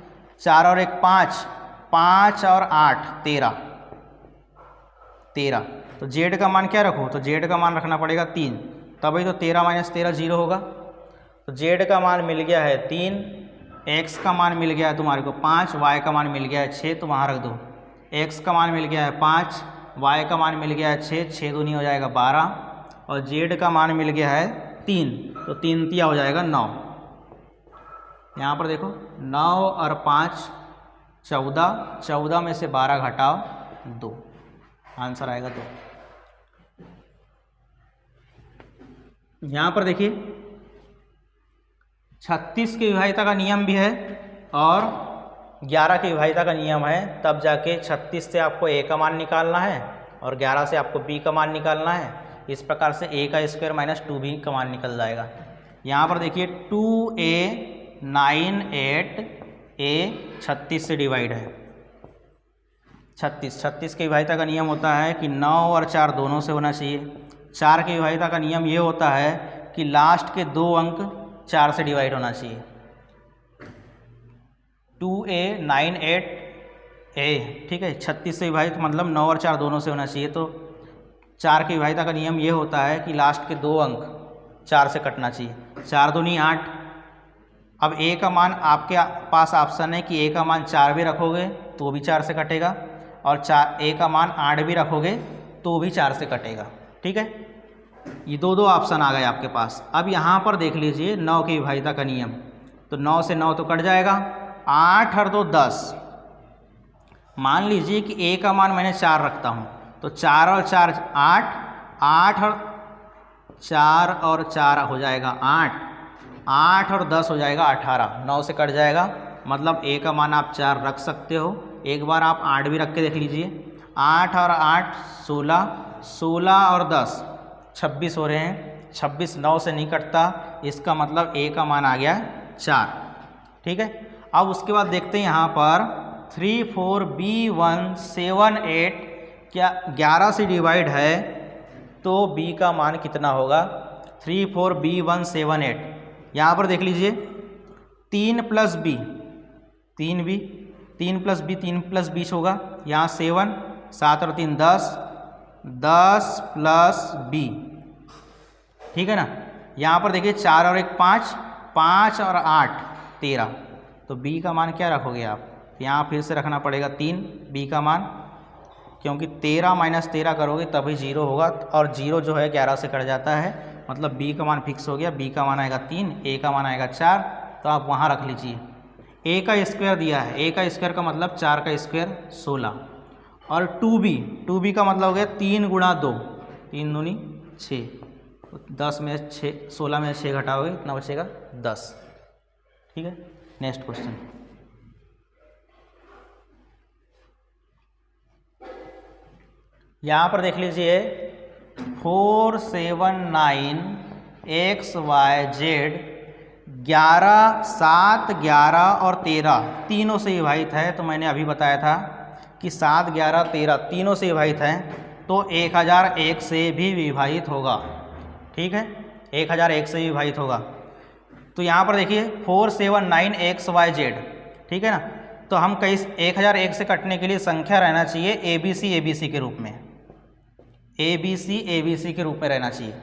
4 और 1 5, 5 और 8 13, तो z का मान क्या रखो, तो z का मान रखना पड़ेगा 3, तभी तो 13 माइनस 13 0 होगा। तो z का मान मिल गया है 3, x का मान मिल गया है तुम्हारे को 5, y का मान मिल गया है 6, तो वहाँ रख दो। x का मान मिल गया है 5, y का मान मिल गया है 6, 6 दूनी हो जाएगा 12, और z का मान मिल गया है 3, तो 3 तिया हो जाएगा 9। यहाँ पर देखो 9 और 5 14, 14 में से 12 घटाओ 2, आंसर आएगा 2। यहाँ पर देखिए 36 की विभाज्यता का नियम भी है और 11 की विभाज्यता का नियम है, तब जाके 36 से आपको a का मान निकालना है और 11 से आपको b का मान निकालना है। इस प्रकार से a का स्क्वायर माइनस 2b का मान निकल जाएगा। यहाँ पर देखिए 2a 9 8 a 36 से डिवाइड है। 36 की विभाज्यता का नियम होता है कि 9 और 4 दोनों से होना चाहिए। 4 की विभाज्यता का नियम ये होता है कि लास्ट के 2 अंक 4 से डिवाइड होना चाहिए। 2a 9 8 a, ठीक है, 36 से विभाजित मतलब 9 और 4 दोनों से होना चाहिए। तो 4 की विभाज्यता का नियम ये होता है कि लास्ट के 2 अंक 4 से कटना चाहिए। 4 दूनी 8, अब a का मान आपके पास ऑप्शन है कि a का मान 4 भी रखोगे तो भी 4 से कटेगा, और a का मान 8 भी रखोगे तो भी 4 से कटेगा। ठीक है, ये दो ऑप्शन आ गए आपके पास। अब यहाँ पर देख लीजिए 9 की विभाज्यता का नियम, तो 9 से 9 तो कट जाएगा, 8 और 2 10। मान लीजिए कि a का मान मैंने 4 रखता हूँ, तो 4 और 4 8, 8 और 4 हो जाएगा 8, 8 और 10 हो जाएगा 18, 9 से कट जाएगा। मतलब a का मान आप 4 रख सकते हो। एक बार आप 8 भी रख के देख लीजिए, 8 और 8 16, 16 और 10 26 हो रहे हैं, 26 9 से नहीं कटता, इसका मतलब a का मान आ गया 4। ठीक है, अब उसके बाद देखते हैं यहाँ पर 3 4 B1 7 8 क्या 11 से डिवाइड है तो b का मान कितना होगा? 3 4 B1 7 8। यहाँ पर देख लीजिए 3 plus b 3b, 3 plus b 3 plus 20 होगा, यहाँ 7 7 और 3 10, 10 प्लस b। ठीक है ना, यहाँ पर देखिए 4 और 1 5, 5 और 8 13, तो b का मान क्या रखोगे आप? यहाँ फिर से रखना पड़ेगा 3 b का मान, क्योंकि 13 माइनस 13 करोगे तभी 0 होगा, और 0 जो है 11 से कट जाता है, मतलब b का मान फिक्स हो गया। b का मान आएगा 3, a का मान आएगा 4, तो आप वहाँ रख लीजिए। a का स्क्वायर दिया है, a का स्क्वायर का मतलब 4 का स्क्वायर 16, और 2b का मतलब हो गया 3 गुणा 2, 3 दूनी 6, 10 में 6 16 में 6 घटाओगे कितना बचेगा? 10। ठीक है, नेक्स्ट क्वेश्चन। यहाँ पर देख लीजिए 4 7 9 XYZ 11 7 11 और 13 तीनों से विभाजित है। तो मैंने अभी बताया था कि 7 11 13 तीनों से विभाजित है, तो 1001 से भी विभाजित होगा। ठीक है, 1001 से विभाजित होगा। तो यहाँ पर देखिए 4 7 9 XYZ, ठीक है ना, तो हम कई 1001 से कटने के लिए संख्या रहना चाहिए ABC के रूप में, ABC के रूप में रहना चाहिए।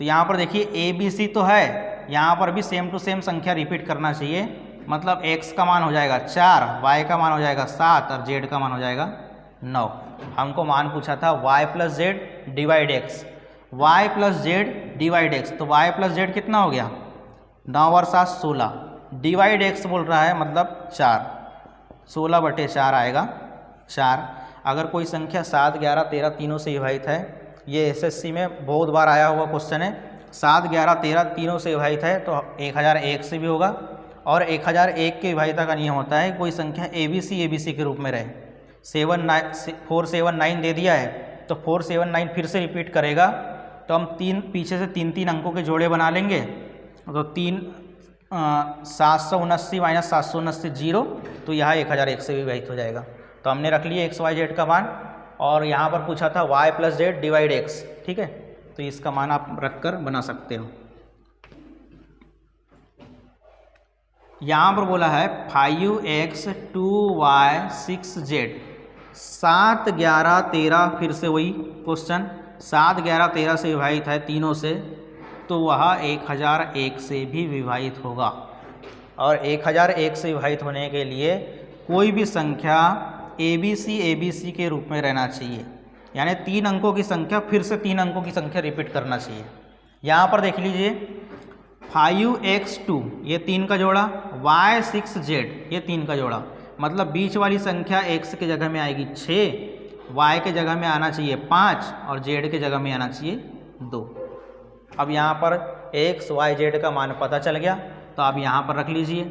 तो यहाँ पर देखिए ABC तो है, यहाँ पर भी सेम टू सेम संख्या रिपीट करना चाहिए, मतलब x का मान हो जाएगा 4, y का मान हो जाएगा 7 और z का मान हो जाएगा 9। हमको मान पूछा था y plus Z divide x, y plus Z divide x, तो y प्लस जेड कितना हो गया? 9 और 7 16, डिवाइड एक्स बोल रहा है मतलब 4, 16/4 आएगा 4। अगर कोई संख्या 7 11 13 तीनों से विभाजित है, ये एसएससी में बहुत बार आया हुआ क्वेश्चन है, 7 11 13 तीनों से विभाजित है तो 1001 से भी होगा। और 1001 के विभाज्यता का नियम होता है कोई संख्या ABC के रूप में रहे। 4 7 9 दे दिया है तो 4 7 9 फिर से रिपीट करेगा, तो हम पीछे से 3 अंकों के जोड़े बना लेंगे, तो 779 माइनस 779 0, तो यहाँ 1001 से विभाजित हो जाएगा। तो हमने रख लिया XYZ का मान, और यहाँ पर पूछा था y plus Z divide x. ठीक है, तो इसका मान आप रखकर बना सकते हो। यहाँ पर बोला है 5x 2y 6z 7 11 13, फिर से वही क्वेश्चन, 7 11 13 से विभाजित है तीनों से, तो वह 1001 से भी विभाजित होगा। और 1001 से विभाजित होने के लिए कोई भी संख्या ABC के रूप में रहना चाहिए, यानी 3 अंकों की संख्या फिर से 3 अंकों की संख्या रिपीट करना चाहिए। यहाँ पर देख लीजिए 5x2 ये 3 का जोड़ा, y6z ये 3 का जोड़ा, मतलब बीच वाली संख्या x के जगह में आएगी 6, y के जगह में आना चाहिए 5 और z के जगह में आना चाहिए 2। अब यहाँ पर x y z का मान पता चल गया, तो आप यहाँ पर रख लीजिए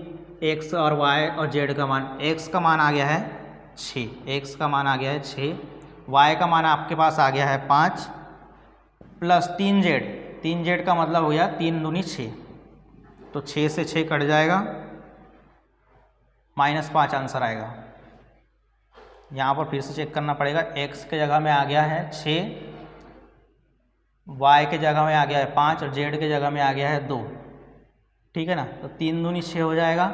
x और y और z का मान। x का मान आ गया है 6, x का मान आ गया है 6, y का मान आपके पास आ गया है 5 प्लस 3z, 3z का मतलब हो गया 3 दूनी 6, तो 6 से 6 कट जाएगा, -5 आंसर आएगा। यहाँ पर फिर से चेक करना पड़ेगा, x के जगह में आ गया है 6, y के जगह में आ गया है 5 और z के जगह में आ गया है 2। ठीक है ना, तो 3 दूनी 6 हो जाएगा,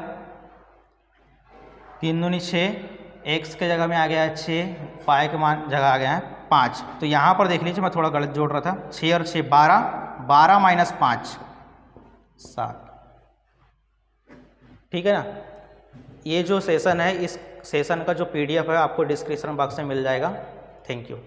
3 दूनी 6, x के जगह में आ गया है 6, y के मान जगह आ गया है 5। तो यहाँ पर देख लीजिए मैं थोड़ा गलत जोड़ रहा था, 6 और 6 12, 12 माइनस 5 7, ठीक है ना। ये जो सेशन है, इस सेशन का जो PDF है आपको डिस्क्रिप्शन बॉक्स में मिल जाएगा। Thank you.